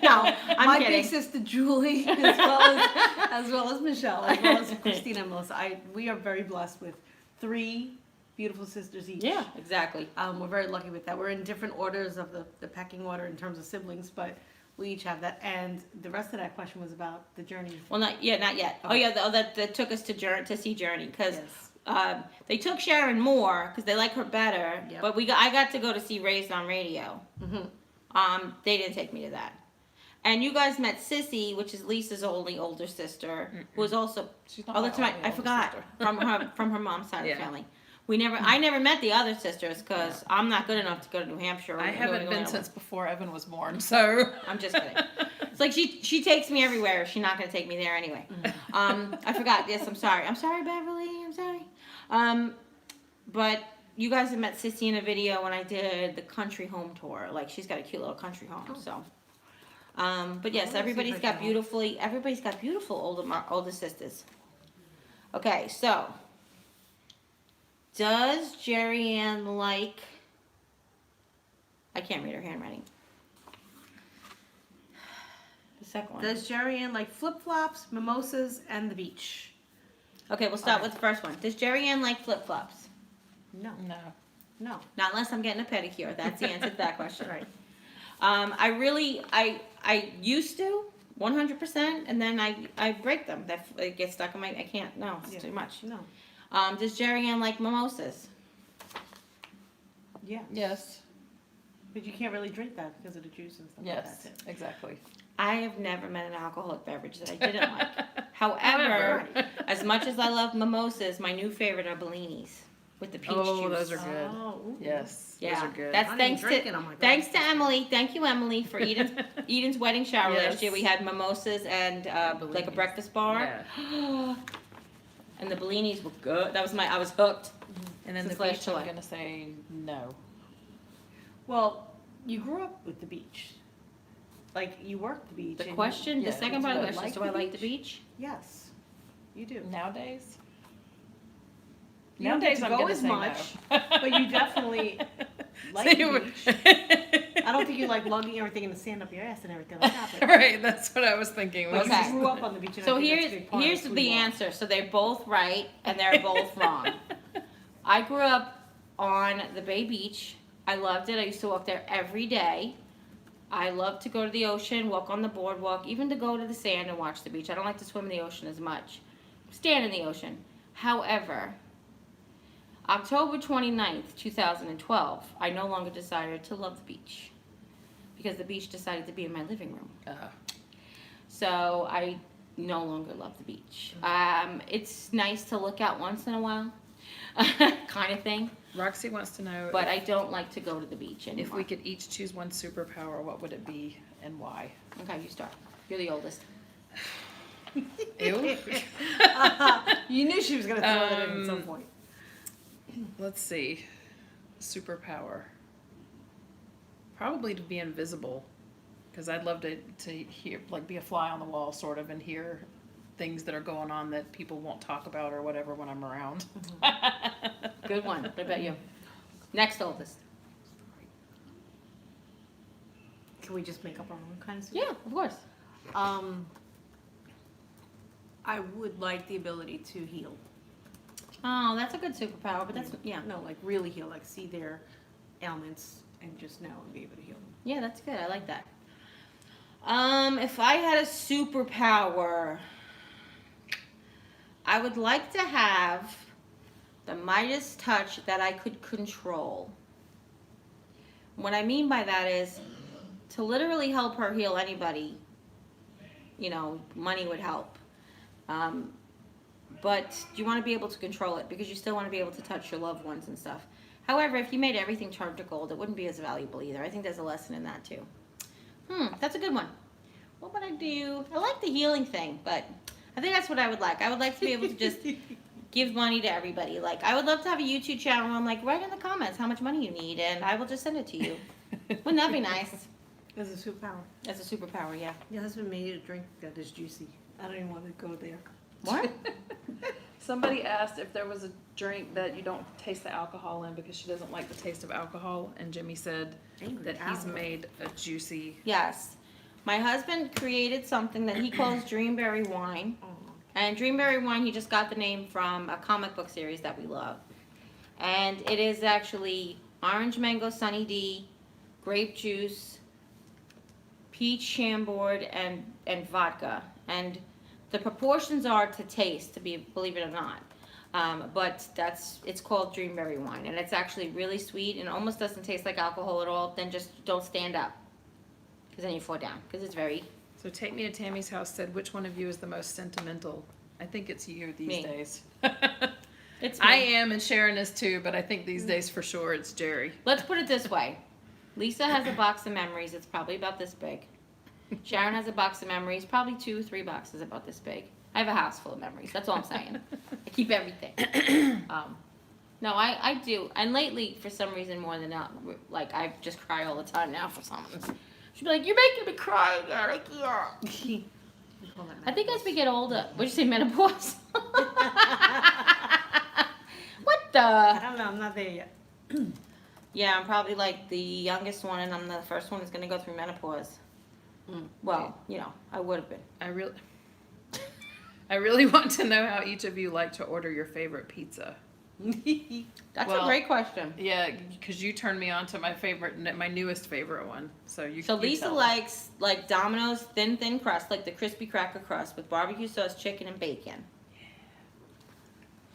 Speaker 3: No, I'm
Speaker 4: My
Speaker 3: kidding.
Speaker 4: big sister Julie, as well as Michelle, as well as Christina and Melissa. We are very blessed with 3 beautiful sisters each.
Speaker 3: Yeah, exactly.
Speaker 4: We're very lucky with that. We're in different orders of the pecking order in terms of siblings, but we each have that. And the rest of that question was about the journey.
Speaker 3: Well, not yet. Oh,
Speaker 4: Okay.
Speaker 3: yeah, that took us to see Journey because
Speaker 4: Yes.
Speaker 3: they took Sharon more because they like her better.
Speaker 4: Yep.
Speaker 3: But I got to go to see Raised on Radio.
Speaker 4: Mm-hmm.
Speaker 3: They didn't take me to that. And you guys met Sissy, which is Lisa's only older sister, who was also
Speaker 1: She's not
Speaker 3: oh,
Speaker 1: my
Speaker 3: that's right.
Speaker 1: only
Speaker 3: I
Speaker 1: older
Speaker 3: forgot
Speaker 1: sister.
Speaker 3: from her mom's side of
Speaker 1: Yeah.
Speaker 3: the family. I never met the other sisters because I'm not good enough to go to New Hampshire. Or
Speaker 1: I
Speaker 3: go
Speaker 1: haven't
Speaker 3: to
Speaker 1: been
Speaker 3: Atlanta.
Speaker 1: since before Evan was born, so.
Speaker 3: I'm just kidding. It's like she takes me everywhere. She's not gonna take me there anyway. I forgot. Yes, I'm sorry. I'm sorry, Beverly. I'm sorry. But you guys have met Sissy in a video when I did the country home tour. Like she's got a cute little country home. So. But yes, everybody's got beautiful older sisters. Okay, so does Jeri-Ann like? I can't read her handwriting. The second one.
Speaker 4: Does Jeri-Ann like flip-flops, mimosas, and the beach?
Speaker 3: Okay, we'll start with the first one. Does Jeri-Ann like flip-flops?
Speaker 4: No.
Speaker 1: No.
Speaker 4: No.
Speaker 3: Not unless I'm getting a pedicure. That's the answer to that question.
Speaker 4: Right.
Speaker 3: I used to 100%, and then I break them. It gets stuck in my. I can't. No, it's
Speaker 4: Yeah.
Speaker 3: too much.
Speaker 4: No.
Speaker 3: Does Jeri-Ann like mimosas?
Speaker 4: Yeah.
Speaker 1: Yes.
Speaker 4: But you can't really drink that because of the juice and stuff
Speaker 1: Yes.
Speaker 4: like that too.
Speaker 1: Exactly.
Speaker 3: I have never met an alcoholic beverage that I didn't like. However, as much as I love mimosas, my new favorite are Bellinis with the peach juice.
Speaker 1: Oh, those are good.
Speaker 4: Oh, ooh.
Speaker 1: Yes.
Speaker 3: Yeah,
Speaker 1: Those are good.
Speaker 3: that's
Speaker 4: I'm
Speaker 3: thanks
Speaker 4: drinking
Speaker 3: to
Speaker 4: them, my
Speaker 3: thanks
Speaker 4: God.
Speaker 3: to Emily. Thank you, Emily, for Eden's wedding shower
Speaker 1: Yes.
Speaker 3: last year. We had mimosas and like a
Speaker 1: Bellinis.
Speaker 3: breakfast bar,
Speaker 1: Yeah.
Speaker 3: and the Bellinis were good. I was hooked.
Speaker 1: And then
Speaker 3: Since
Speaker 1: the
Speaker 3: last
Speaker 1: beach,
Speaker 3: July.
Speaker 1: I'm gonna say no.
Speaker 4: Well, you grew up with the beach. Like, you worked the beach.
Speaker 3: The
Speaker 4: and
Speaker 3: question, the
Speaker 1: yeah,
Speaker 3: second part of the
Speaker 4: do I
Speaker 3: question is, do
Speaker 4: like
Speaker 3: I
Speaker 4: the
Speaker 3: like the beach?
Speaker 4: Yes, you do.
Speaker 1: Nowadays?
Speaker 4: You don't get
Speaker 1: Nowadays
Speaker 4: to
Speaker 1: I'm
Speaker 4: go
Speaker 1: gonna
Speaker 4: as
Speaker 1: say
Speaker 4: much,
Speaker 1: no.
Speaker 4: but you definitely like
Speaker 1: See,
Speaker 4: the
Speaker 1: we're-
Speaker 4: beach. I don't think you like lugging everything in the sand up your ass and everything like that. But
Speaker 1: Right, that's what I was thinking.
Speaker 4: but
Speaker 3: Okay.
Speaker 4: you grew up on the beach. And
Speaker 3: So
Speaker 4: I think
Speaker 3: here's
Speaker 4: that's a big part of
Speaker 3: here's
Speaker 4: who
Speaker 3: the
Speaker 4: you are.
Speaker 3: answer. So they're both right and they're both wrong. I grew up on the Bay Beach. I loved it. I used to walk there every day. I love to go to the ocean, walk on the boardwalk, even to go to the sand and watch the beach. I don't like to swim in the ocean as much. Stand in the ocean. However, October 29th, 2012, I no longer decided to love the beach because the beach decided to be in my living room. So I no longer love the beach. It's nice to look out once in a while, kind of thing,
Speaker 1: Roxy wants to know
Speaker 3: but I don't like to go to the beach anymore.
Speaker 1: if we could each choose one superpower, what would it be and why?
Speaker 3: Okay, you start. You're the oldest.
Speaker 1: Ew.
Speaker 4: You knew she was gonna throw that in at some
Speaker 1: Um,
Speaker 4: point.
Speaker 1: Let's see. Superpower. Probably to be invisible. Because I'd love to hear, like, be a fly on the wall, sort of, and hear things that are going on that people won't talk about or whatever when I'm around.
Speaker 3: Good one. What about you? Next oldest.
Speaker 4: Can we just make up our own kind of?
Speaker 3: Yeah, of course.
Speaker 4: I would like the ability to heal.
Speaker 3: Oh, that's a good superpower, but that's, yeah.
Speaker 4: No, like really heal, like see their ailments and just know and be able to heal them.
Speaker 3: Yeah, that's good. I like that. If I had a superpower, I would like to have the Midas touch that I could control. What I mean by that is to literally help her heal anybody, you know, money would help. But you want to be able to control it because you still want to be able to touch your loved ones and stuff. However, if you made everything turn to gold, it wouldn't be as valuable either. I think there's a lesson in that too. That's a good one. What would I do? I like the healing thing, but I think that's what I would like. I would like to be able to just give money to everybody. Like, I would love to have a YouTube channel where I'm like, write in the comments how much money you need, and I will just send it to you. Wouldn't that be nice?
Speaker 4: As a superpower.
Speaker 3: That's a superpower, yeah.
Speaker 4: Your husband made you a drink that is juicy. I don't even want to go there.
Speaker 3: What?
Speaker 1: Somebody asked if there was a drink that you don't taste the alcohol in because she doesn't like the taste of alcohol, and Jimmy said
Speaker 4: Angry
Speaker 1: that he's
Speaker 4: alcohol.
Speaker 1: made a juicy.
Speaker 3: Yes. My husband created something that he calls Dreamberry wine.
Speaker 4: Oh.
Speaker 3: And Dreamberry wine, he just got the name from a comic book series that we love. And it is actually orange mango Sunny D, grape juice, peach Chambord, and vodka. And the proportions are to taste, believe it or not. But it's called Dreamberry wine. And it's actually really sweet and almost doesn't taste like alcohol at all. Then just don't stand up. Because then you fall down. Because it's very...
Speaker 1: So Take Me to Tammy's House said, which one of you is the most sentimental? I think it's you these
Speaker 3: Me.
Speaker 1: days.
Speaker 3: It's
Speaker 1: I
Speaker 3: me.
Speaker 1: am, and Sharon is too, but I think these days for sure it's Jerry.
Speaker 3: Let's put it this way. Lisa has a box of memories. It's probably about this big. Sharon has a box of memories, probably 2-3 boxes about this big. I have a house full of memories. That's all I'm saying. I keep everything. No, I do. And lately, for some reason, more than not, like, I just cry all the time now for something. She'd be like, "You're making me cry again." Like, yeah. I think as we get older, would you say menopause? What the?
Speaker 4: I don't know. I'm not there yet.
Speaker 3: Yeah, I'm probably like the youngest one, and I'm the first one that's gonna go through menopause. Well, you know, I would have been.
Speaker 1: I really want to know how each of you like to order your favorite pizza.
Speaker 3: That's
Speaker 1: Well,
Speaker 3: a great question.
Speaker 1: Yeah, because you turned me on to my newest favorite one. So you.
Speaker 3: So
Speaker 1: you
Speaker 3: Lisa
Speaker 1: tell
Speaker 3: likes like Domino's thin crust, like the crispy cracker crust with barbecue sauce, chicken, and bacon.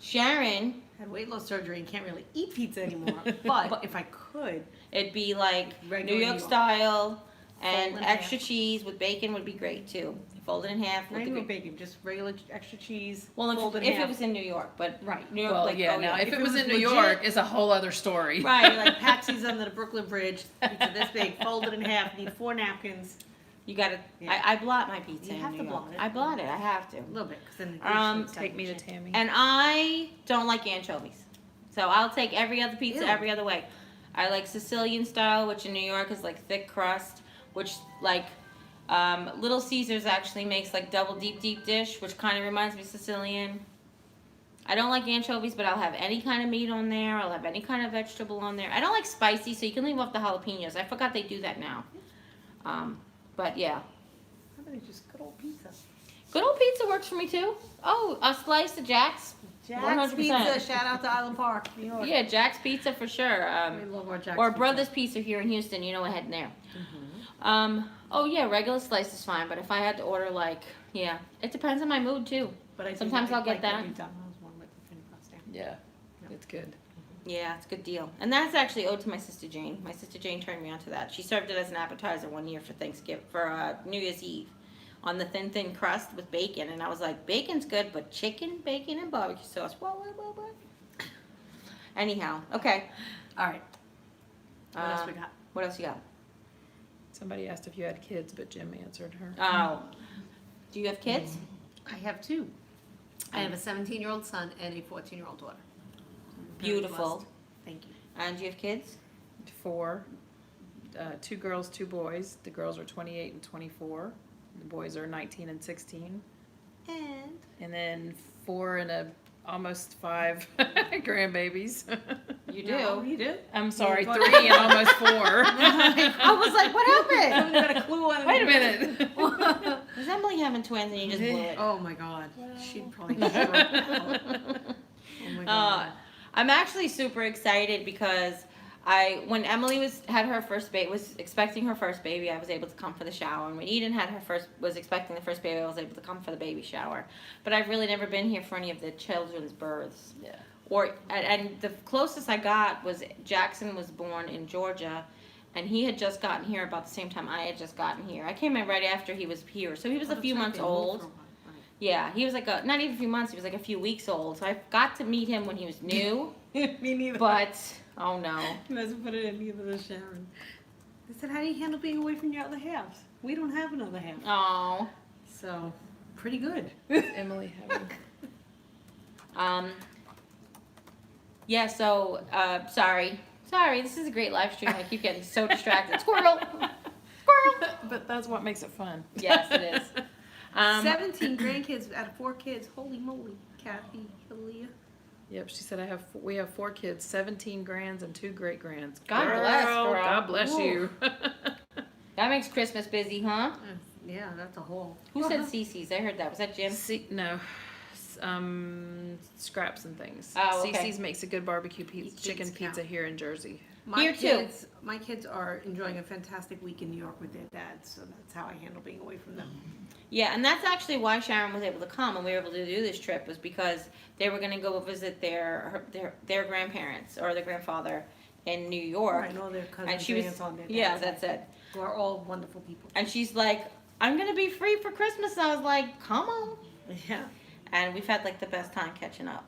Speaker 3: Sharon,
Speaker 4: Had weight loss surgery and can't really eat pizza anymore. But if I could,
Speaker 3: it'd be like
Speaker 4: Regular
Speaker 3: New York
Speaker 4: New York.
Speaker 3: style, and
Speaker 4: Fold in
Speaker 3: extra
Speaker 4: half.
Speaker 3: cheese with bacon would be great too. Fold it in half.
Speaker 4: not
Speaker 3: With
Speaker 4: even
Speaker 3: the,
Speaker 4: bacon, just regular extra cheese.
Speaker 3: well,
Speaker 4: fold
Speaker 3: if
Speaker 4: in
Speaker 3: it
Speaker 4: half.
Speaker 3: was in New York, but
Speaker 4: Right.
Speaker 3: New York,
Speaker 1: Well,
Speaker 3: like,
Speaker 1: yeah.
Speaker 3: oh,
Speaker 1: Now,
Speaker 3: yeah.
Speaker 1: if it was in New
Speaker 4: legit-
Speaker 1: York, it's a whole other story.
Speaker 3: Right,
Speaker 4: like Patsy's under the Brooklyn Bridge, pizza this big, folded in half, need 4 napkins.
Speaker 3: You gotta.
Speaker 4: Yeah.
Speaker 3: I blot my pizza.
Speaker 4: You
Speaker 3: in
Speaker 4: have
Speaker 3: New
Speaker 4: to
Speaker 3: York.
Speaker 4: blot it.
Speaker 3: I blot it. I have to.
Speaker 4: A little bit, because then the
Speaker 1: Take Me to Tammy.
Speaker 3: And I don't like anchovies, so I'll take every other pizza
Speaker 4: Ew.
Speaker 3: every other way. I like Sicilian style, which in New York is like thick crust, which like Little Caesars actually makes like double deep dish, which kind of reminds me of Sicilian. I don't like anchovies, but I'll have any kind of meat on there. I'll have any kind of vegetable on there. I don't like spicy, so you can leave off the jalapenos. I forgot they do that now. But yeah.
Speaker 4: How about just good old pizza?
Speaker 3: Good old pizza works for me too. Oh, a slice of Jack's.
Speaker 2: Jack's
Speaker 3: 100%.
Speaker 2: Pizza, shout out to Island Park, New York.
Speaker 3: Yeah, Jack's Pizza for sure.
Speaker 2: We love our Jack's
Speaker 3: Or
Speaker 2: Pizza.
Speaker 3: Brothers Pizza here in Houston. You know, I had there. Oh yeah, regular slice is fine. But if I had to order yeah, it depends on my mood too.
Speaker 4: But I do
Speaker 3: Sometimes I'll get that.
Speaker 4: the McDonald's one with the thin crust there.
Speaker 1: Yeah, it's good.
Speaker 3: Yeah, it's a good deal. And that's actually owed to my sister Jane. My sister Jane turned me onto that. She served it as an appetizer one year for Thanksgiving, for New Year's Eve, on the thin crust with bacon. And I was like, bacon's good, but chicken, bacon, and barbecue sauce. What? Anyhow, okay.
Speaker 4: All right. What else we got?
Speaker 3: What else you got?
Speaker 1: Somebody asked if you had kids, but Jim answered her.
Speaker 3: Oh. Do you have kids?
Speaker 2: I have two. I have a 17-year-old son and a 14-year-old daughter. Very
Speaker 3: Beautiful.
Speaker 2: blessed. Thank you.
Speaker 3: And do you have kids?
Speaker 1: 4, 2 girls, 2 boys. The girls are 28 and 24. The boys are 19 and 16. And then 4 and almost 5 grandbabies.
Speaker 3: You do?
Speaker 4: No, you do?
Speaker 1: I'm sorry,
Speaker 4: Yeah,
Speaker 1: 3 and almost 4.
Speaker 3: I was like, what happened?
Speaker 4: You got a clue on it.
Speaker 1: Wait a minute.
Speaker 3: Was Emily having twins and you just blew it?
Speaker 2: Oh my God. She'd probably stroke out. Oh my God.
Speaker 3: I'm actually super excited because when Emily was expecting her first baby, I was able to come for the shower. And when Eden was expecting the first baby, I was able to come for the baby shower. But I've really never been here for any of the children's births.
Speaker 1: Yeah.
Speaker 3: And the closest I got was Jackson was born in Georgia, and he had just gotten here about the same time I had just gotten here. I came in right after he was here, so he was a few months old. Yeah, he was like not even a few months, he was like a few weeks old. So I got to meet him when he was new.
Speaker 4: Me neither.
Speaker 3: But, oh no.
Speaker 4: You must have put it in neither does Sharon. They said, how do you handle being away from your other halves? We don't have another half.
Speaker 3: Oh.
Speaker 4: So, pretty good.
Speaker 1: Emily having.
Speaker 3: Yeah, so, sorry, this is a great live stream. I keep getting so distracted. Squirrel! Squirrel!
Speaker 1: But that's what makes it fun.
Speaker 3: Yes, it is.
Speaker 2: 17 grandkids out of 4 kids. Holy moly. Kathy, Aaliyah.
Speaker 1: Yep, she said we have 4 kids, 17 grands and 2 great grands.
Speaker 3: God bless, girl.
Speaker 1: God bless you.
Speaker 3: That makes Christmas busy, huh?
Speaker 2: Yeah, that's a whole.
Speaker 3: Who said CC's? I heard that. Was that Jim?
Speaker 1: No, scraps and things.
Speaker 3: Oh, okay.
Speaker 1: CC's makes a good barbecue chicken pizza here in Jersey.
Speaker 3: Here, too.
Speaker 2: My kids are enjoying a fantastic week in New York with their dads, so that's how I handle being away from them.
Speaker 3: Yeah, and that's actually why Sharon was able to come and we were able to do this trip, was because they were going to go visit their grandparents or their grandfather in New York.
Speaker 2: Right, all their cousins
Speaker 3: And she was,
Speaker 2: aunts on their
Speaker 3: yeah,
Speaker 2: dad's
Speaker 3: that's
Speaker 2: side,
Speaker 3: it.
Speaker 2: who are all wonderful people.
Speaker 3: And she's like, I'm going to be free for Christmas. And I was like, come on.
Speaker 2: Yeah.
Speaker 3: And we've had like the best time catching up.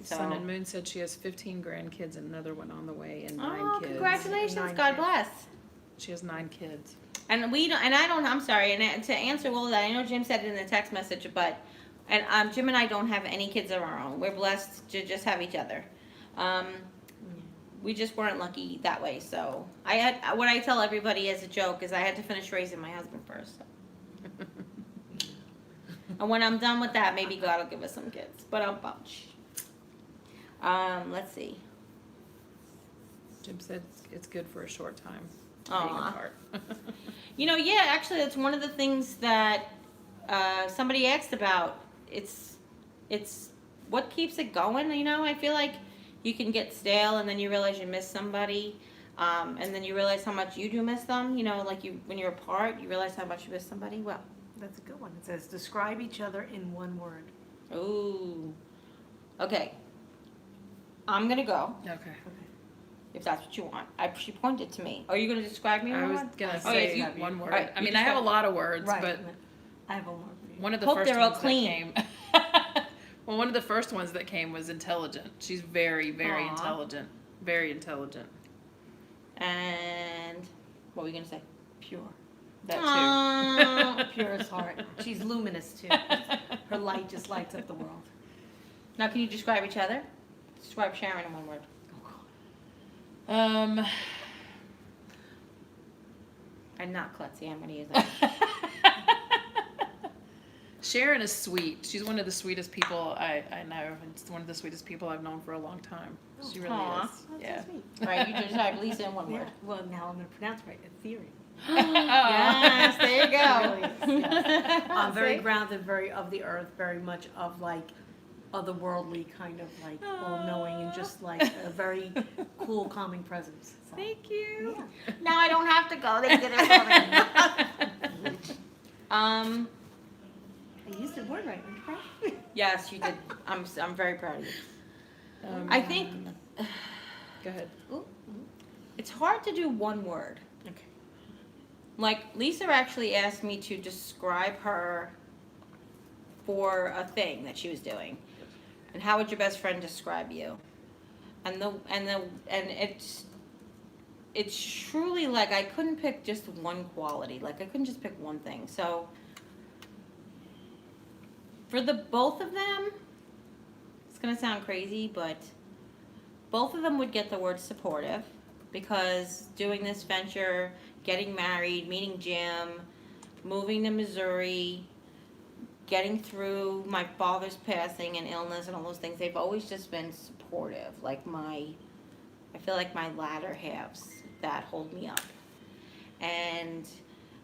Speaker 3: So,
Speaker 1: Sun and Moon said she has 15 grandkids and another one on the way and 9 kids.
Speaker 3: Congratulations.
Speaker 2: 9
Speaker 3: God
Speaker 2: kids.
Speaker 3: bless.
Speaker 1: She has 9 kids.
Speaker 3: And I'm sorry, and to answer all of that, I know Jim said it in the text message, but, Jim and I don't have any kids of our own. We're blessed to just have each other. We just weren't lucky that way, so what I tell everybody as a joke is I had to finish raising my husband first. And when I'm done with that, maybe God will give us some kids, but I'll bunch. Let's see.
Speaker 1: Jim said it's good for a short time.
Speaker 3: Aw.
Speaker 1: Being apart.
Speaker 3: Yeah, actually, that's one of the things that somebody asked about. It's what keeps it going. I feel like you can get stale, and then you realize you miss somebody, and then you realize how much you do miss them. When you're apart, you realize how much you miss somebody. Well,
Speaker 2: That's a good one. It says, describe each other in one word.
Speaker 3: ooh, okay. I'm gonna go
Speaker 1: Okay.
Speaker 3: if that's what you want. She pointed to me. Are you gonna describe me? in
Speaker 1: I
Speaker 3: one
Speaker 1: was
Speaker 3: word?
Speaker 1: gonna
Speaker 3: Oh, yeah,
Speaker 1: say
Speaker 3: you-
Speaker 1: one word.
Speaker 3: Alright,
Speaker 1: I
Speaker 3: you
Speaker 1: mean, I have a
Speaker 3: describe-
Speaker 1: lot of words, but
Speaker 2: I have a word for you.
Speaker 1: one of the
Speaker 3: Hope
Speaker 1: first
Speaker 3: they're all
Speaker 1: ones
Speaker 3: clean.
Speaker 1: that came. Well, one of the first ones that came was intelligent. She's very, very
Speaker 3: Aw.
Speaker 1: intelligent. Very intelligent.
Speaker 3: And what were you gonna say?
Speaker 2: Pure.
Speaker 1: That
Speaker 3: Aw.
Speaker 2: Pure as heart. She's luminous too. Her light just lights up the world.
Speaker 3: Now, can you describe each other? Describe Sharon in one word.
Speaker 1: too.
Speaker 3: I'm not klutzy. I'm gonna use that.
Speaker 1: Sharon is sweet. She's one of the sweetest people I know, and it's one of the sweetest people I've known for a long time. She really
Speaker 3: Aw.
Speaker 1: is. Yeah.
Speaker 3: Right, you describe Lisa in one
Speaker 4: Yeah.
Speaker 3: word.
Speaker 4: Well, now I'm going to pronounce it right. Ethereal.
Speaker 3: Yes, there you go.
Speaker 4: Yes. Very
Speaker 3: See?
Speaker 4: grounded, very of the earth, very much of like otherworldly kind of like all-knowing and just like a very cool, calming presence. So,
Speaker 1: Thank you.
Speaker 4: yeah.
Speaker 3: Now I don't have to go. They get it.
Speaker 4: I used the word right. Aren't you proud?
Speaker 3: Yes, you did. I'm very proud of you. I think
Speaker 1: Go ahead.
Speaker 3: it's hard to do one word.
Speaker 4: Okay.
Speaker 3: Like Lisa actually asked me to describe her for a thing that she was doing, and how would your best friend describe you? And it's truly like I couldn't pick just one quality. Like I couldn't just pick one thing. So for the both of them, it's gonna sound crazy, but both of them would get the word supportive, because doing this venture, getting married, meeting Jim, moving to Missouri, getting through my father's passing and illness and all those things, they've always just been supportive. Like I feel like my latter halves that hold me up. And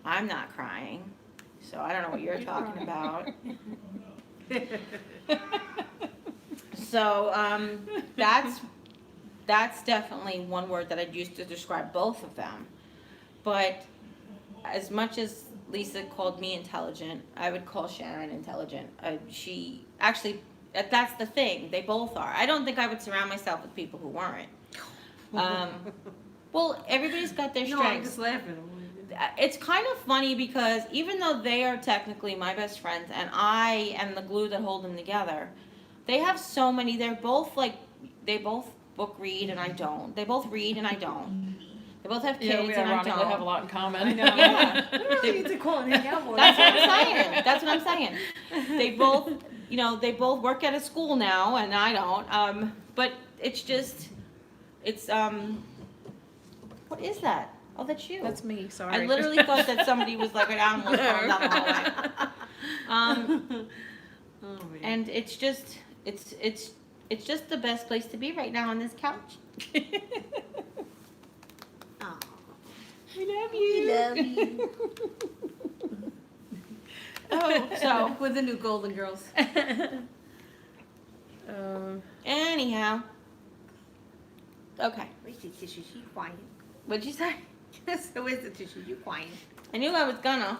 Speaker 3: I'm not crying, so I don't know what you're talking about. So that's definitely one word that I'd use to describe both of them. But as much as Lisa called me intelligent, I would call Sharon intelligent. She actually, that's the thing, they both are. I don't think I would surround myself with people who weren't. Well, everybody's got their
Speaker 4: No, I'm
Speaker 3: strengths.
Speaker 4: just laughing.
Speaker 3: It's kind of funny because even though they are technically my best friends and I am the glue that hold them together, they have so many. They both book read and I don't. They both read and I don't. They both have kids
Speaker 1: Yeah, we
Speaker 3: and I
Speaker 1: ironically
Speaker 3: don't.
Speaker 1: have a lot in common.
Speaker 4: I know.
Speaker 3: Yeah.
Speaker 4: We really need to call and hang out more.
Speaker 3: That's what I'm saying. That's what I'm saying. They both, they both work at a school now and I don't. But it's just, what is that? Oh, that's you.
Speaker 1: That's me. Sorry.
Speaker 3: I literally thought that somebody was like an animal crawling down the hallway.
Speaker 4: Oh, man.
Speaker 3: And it's just the best place to be right now on this couch.
Speaker 4: Aw.
Speaker 1: We love you.
Speaker 4: We love you.
Speaker 3: Oh, so
Speaker 4: With the new Golden Girls.
Speaker 3: anyhow, okay.
Speaker 2: Where's the tissue? She quiet.
Speaker 3: What'd you say?
Speaker 2: So where's the tissue? You quiet.
Speaker 3: I knew I was gonna.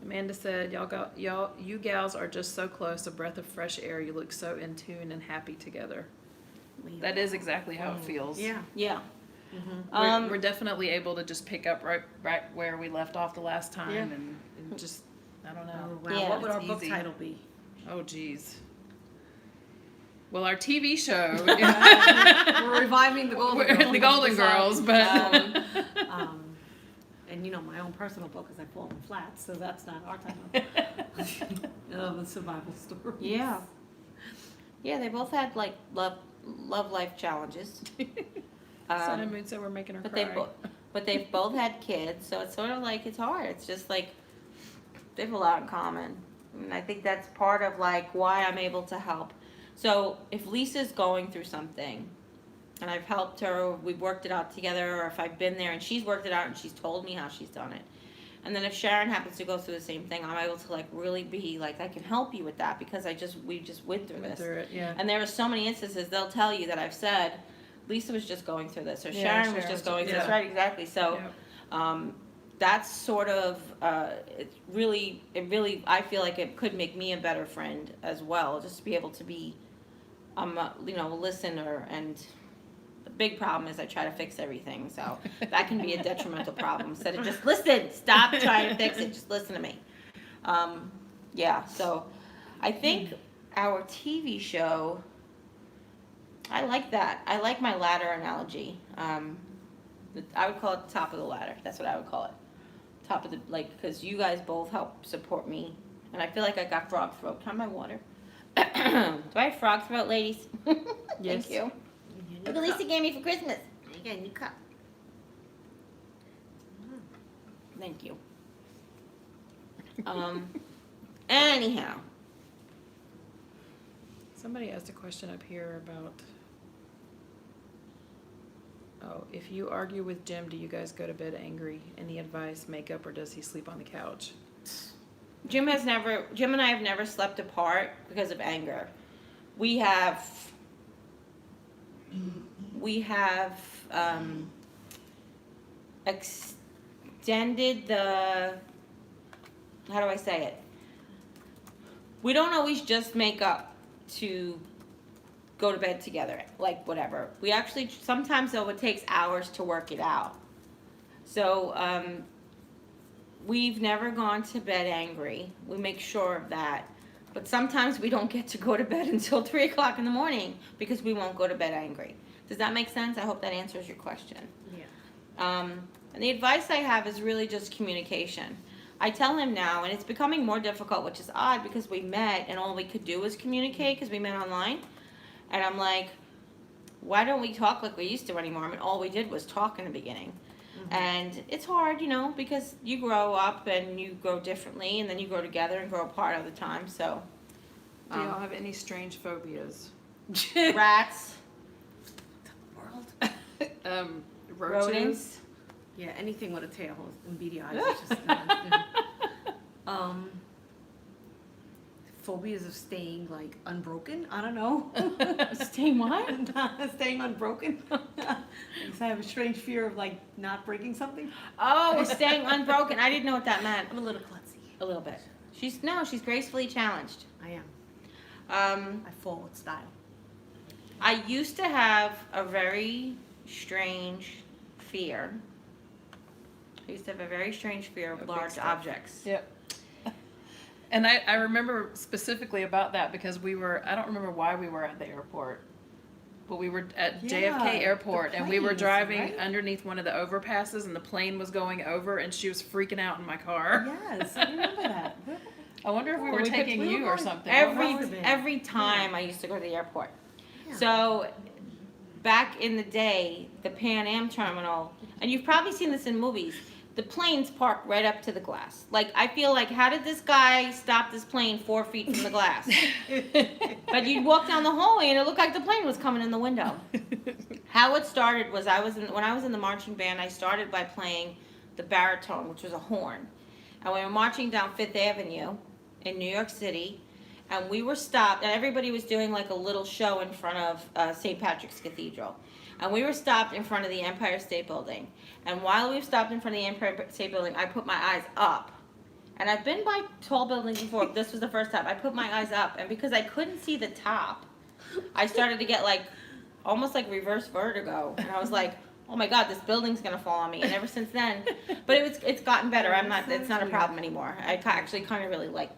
Speaker 1: Amanda said, you gals are just so close, a breath of fresh air. You look so in tune and happy together. That is exactly how it feels.
Speaker 4: Yeah.
Speaker 3: Yeah.
Speaker 1: We're definitely able to just pick up right where we left off the last time,
Speaker 4: Yeah.
Speaker 1: and just, I don't
Speaker 4: Oh,
Speaker 1: know.
Speaker 4: wow.
Speaker 3: Yeah,
Speaker 4: What would our
Speaker 1: it's
Speaker 4: book
Speaker 1: easy.
Speaker 4: title be?
Speaker 1: Oh, geez. Well, our TV show,
Speaker 4: We're reviving the Golden
Speaker 1: we're
Speaker 4: Girls.
Speaker 1: the Golden Girls, but
Speaker 4: And my own personal book is I've fallen flat, so that's not our title. The survival story.
Speaker 3: Yeah. Yeah, they both had like love life challenges.
Speaker 1: Sun and Moon said we're making her
Speaker 3: But
Speaker 1: cry.
Speaker 3: they've both had kids, so it's sort of like it's hard. It's just like they have a lot in common, and I think that's part of like why I'm able to help. So if Lisa's going through something, and I've helped her, we've worked it out together, or if I've been there and she's worked it out and she's told me how she's done it, and then if Sharon happens to go through the same thing, I'm able to like really be like I can help you with that because we just went through this.
Speaker 1: Through it, yeah.
Speaker 3: And there are so many instances they'll tell you that I've said, Lisa was just going through this, or
Speaker 1: Yeah,
Speaker 3: Sharon was
Speaker 1: Sharon
Speaker 3: just
Speaker 1: was-
Speaker 3: going through this,
Speaker 1: yeah.
Speaker 3: right? Exactly. So,
Speaker 1: Yep.
Speaker 3: that's sort of it really I feel like it could make me a better friend as well, just to be able to be, a listener. And the big problem is I try to fix everything, so that can be a detrimental problem. Instead of just listen, stop trying to fix it, just listen to me. Yeah. So, I think our TV show. I like that. I like my ladder analogy. I would call it the top of the ladder. That's what I would call it. Top of the, because you guys both help support me. And I feel like I got frog throat. Can I have my water? Do I have frog throat, ladies?
Speaker 1: Yes.
Speaker 3: Thank you. Look what Lisa gave me for Christmas.
Speaker 2: You got a new cup.
Speaker 3: Thank you. Anyhow.
Speaker 1: Somebody asked a question up here about, if you argue with Jim, do you guys go to bed angry? Any advice, makeup, or does he sleep on the couch?
Speaker 3: Jim and I have never slept apart because of anger. We have extended the, how do I say it? We don't always just make up to go to bed together, like whatever. We actually, sometimes though, it takes hours to work it out. So, we've never gone to bed angry. We make sure of that. But sometimes we don't get to go to bed until 3 o'clock in the morning because we won't go to bed angry. Does that make sense? I hope that answers your question.
Speaker 2: Yeah.
Speaker 3: And the advice I have is really just communication. I tell him now, and it's becoming more difficult, which is odd because we met and all we could do was communicate because we met online. And I'm like, why don't we talk like we used to anymore? I mean, all we did was talk in the beginning. And it's hard, you know, because you grow up and you grow differently, and then you grow together and grow apart all the time. So,
Speaker 1: Do y'all have any strange phobias?
Speaker 3: rats,
Speaker 2: World.
Speaker 1: Roaches?
Speaker 3: rodents.
Speaker 2: Yeah, anything with a tail and beady eyes is just not. Phobias of staying like unbroken. I don't know.
Speaker 3: Staying what?
Speaker 2: Staying unbroken. Because I have a strange fear of like not breaking something.
Speaker 3: Oh, staying unbroken. I didn't know what that meant.
Speaker 2: I'm a little klutzy.
Speaker 3: A little bit. She's gracefully challenged.
Speaker 2: I am. I fall with style.
Speaker 3: I used to have a very strange fear. I used to have a very strange fear of
Speaker 1: Of big
Speaker 3: large
Speaker 1: stuff.
Speaker 3: objects.
Speaker 1: Yep. And I remember specifically about that because I don't remember why we were at the airport, but we were at
Speaker 2: Yeah,
Speaker 1: JFK Airport
Speaker 2: the
Speaker 1: and we were
Speaker 2: planes,
Speaker 1: driving
Speaker 2: right?
Speaker 1: underneath one of the overpasses and the plane was going over and she was freaking out in my car.
Speaker 2: Yes, I remember that.
Speaker 1: I wonder if we were
Speaker 3: we could-
Speaker 1: taking
Speaker 2: we
Speaker 1: you
Speaker 2: were
Speaker 1: or
Speaker 2: going
Speaker 1: something.
Speaker 3: Every time I used to go to the airport.
Speaker 2: Yeah.
Speaker 3: So back in the day, the Pan Am terminal, and you've probably seen this in movies, the planes park right up to the glass. Like, I feel like, how did this guy stop this plane 4 feet from the glass? But you'd walk down the hallway and it looked like the plane was coming in the window. How it started was when I was in the marching band, I started by playing the baritone, which was a horn. And we were marching down Fifth Avenue in New York City, and we were stopped, and everybody was doing like a little show in front of St. Patrick's Cathedral. And we were stopped in front of the Empire State Building. And while we were stopped in front of the Empire State Building, I put my eyes up. And I've been by tall buildings before, but this was the first time. I put my eyes up, and because I couldn't see the top, I started to get like, almost like reverse vertigo. And I was like, oh my God, this building's gonna fall on me. And ever since then, but it's gotten better. It's not a problem anymore. I actually kind of really like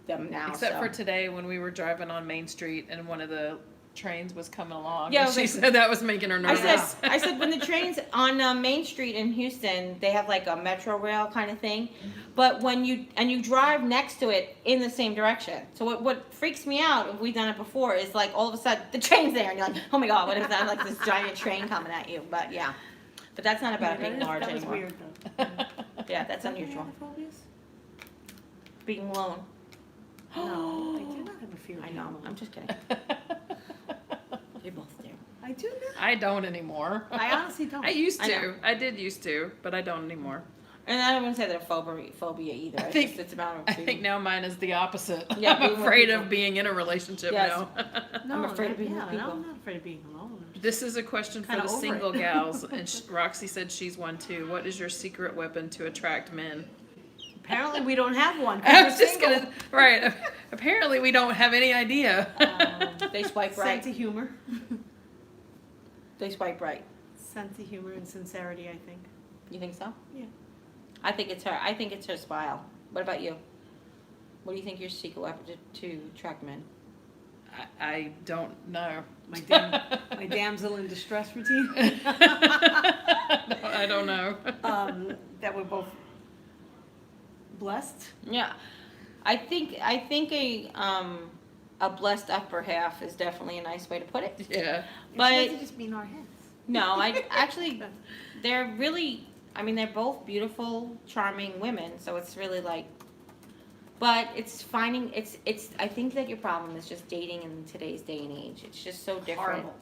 Speaker 3: them now.
Speaker 1: Except
Speaker 3: so.
Speaker 1: for today when we were driving on Main Street and one of the trains was coming along.
Speaker 3: Yeah,
Speaker 1: and she
Speaker 3: like-
Speaker 1: said that was making her
Speaker 3: I
Speaker 1: nervous.
Speaker 3: said when the trains on Main Street in Houston, they have like a metro rail kind of thing, but when you drive next to it in the same direction. So what freaks me out, if we've done it before, is like all of a sudden the train's there and you're like, oh my God, what is that? Like this giant train coming at you. But yeah, but that's not about being large
Speaker 2: that was
Speaker 3: anymore.
Speaker 2: weird though.
Speaker 3: Yeah, that's unusual.
Speaker 2: Phobias?
Speaker 3: Being alone.
Speaker 2: No, I do not have a fear of
Speaker 3: I
Speaker 2: being
Speaker 3: know.
Speaker 2: alone.
Speaker 3: I'm just kidding. You both do.
Speaker 2: I do not.
Speaker 1: I don't anymore.
Speaker 2: I honestly don't.
Speaker 1: I used
Speaker 3: I know.
Speaker 1: to. I did used to, but I don't anymore.
Speaker 3: And I don't want to say that a phobia either.
Speaker 1: I think-
Speaker 3: it's about
Speaker 1: I think now mine is the opposite.
Speaker 3: Yeah,
Speaker 1: I'm
Speaker 3: being with
Speaker 1: afraid
Speaker 3: people.
Speaker 1: of being in a relationship
Speaker 3: Yes.
Speaker 1: now.
Speaker 3: I'm afraid of being with
Speaker 2: yeah,
Speaker 3: people.
Speaker 2: I'm not afraid of being alone. I'm just-
Speaker 1: This is a question for
Speaker 2: Kinda
Speaker 1: the
Speaker 2: over
Speaker 1: single
Speaker 2: it.
Speaker 1: gals, and Roxy said she's one too. What is your secret weapon to attract men?
Speaker 2: Apparently, we don't have one. 'cause
Speaker 1: I
Speaker 2: we're
Speaker 1: was just
Speaker 2: single.
Speaker 1: gonna right. Apparently, we don't have any idea.
Speaker 3: They swipe right.
Speaker 2: Sense of humor.
Speaker 3: They swipe right.
Speaker 2: Sense of humor and sincerity, I think.
Speaker 3: You think so?
Speaker 2: Yeah.
Speaker 3: I think it's her. I think it's her smile. What about you? What do you think your secret weapon to attract men?
Speaker 1: I don't know.
Speaker 2: My damsel in distress routine.
Speaker 1: I don't know.
Speaker 2: That we're both blessed.
Speaker 3: Yeah, I think a blessed upper half is definitely a nice way to put it.
Speaker 1: Yeah.
Speaker 3: But-
Speaker 2: It doesn't just mean our heads.
Speaker 3: No, I actually, they're really. I mean, they're both beautiful, charming women. So it's really like, But it's finding, it's, I think that your problem is just dating in today's day and age. It's just so different.
Speaker 2: Horrible.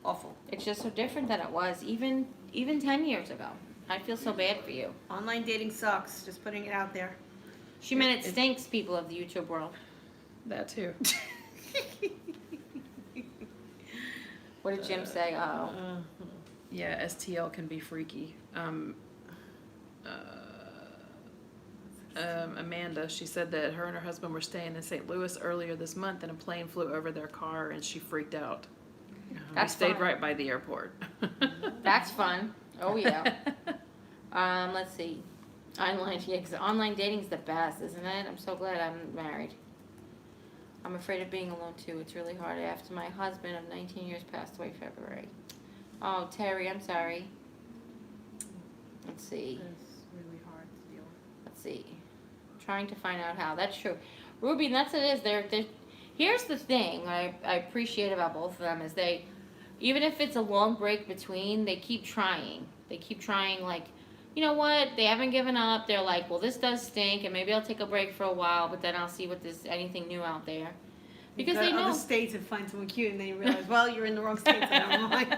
Speaker 2: Awful.
Speaker 3: It's just so different than it was even 10 years ago. I feel so bad for you.
Speaker 2: Online dating sucks. Just putting it out there.
Speaker 3: She meant it stinks, people of the YouTube world.
Speaker 1: That too.
Speaker 3: What did Jim say? Oh.
Speaker 1: Yeah, STL can be freaky. Amanda, she said that her and her husband were staying in St. Louis earlier this month and a plane flew over their car and she freaked out.
Speaker 3: That's
Speaker 1: we stayed
Speaker 3: fun.
Speaker 1: right by the airport.
Speaker 3: That's fun. Oh yeah. Let's see. Online dating's the best, isn't it? I'm so glad I'm married. I'm afraid of being alone too. It's really hard after my husband of 19 years passed away February. Oh, Terry, I'm sorry. Let's see.
Speaker 2: It's really hard to deal with.
Speaker 3: Let's see. Trying to find out how. That's true. Ruby, that's what it is. They're here's the thing I appreciate about both of them is they, even if it's a long break between, they keep trying. They keep trying, like, you know what? They haven't given up. They're like, well, this does stink, and maybe I'll take a break for a while, but then I'll see what there's anything new out there. Because
Speaker 2: You go
Speaker 3: they
Speaker 2: to
Speaker 3: know.
Speaker 2: other states and find someone cute, and then you realize, well, you're in the wrong states. And I'm like,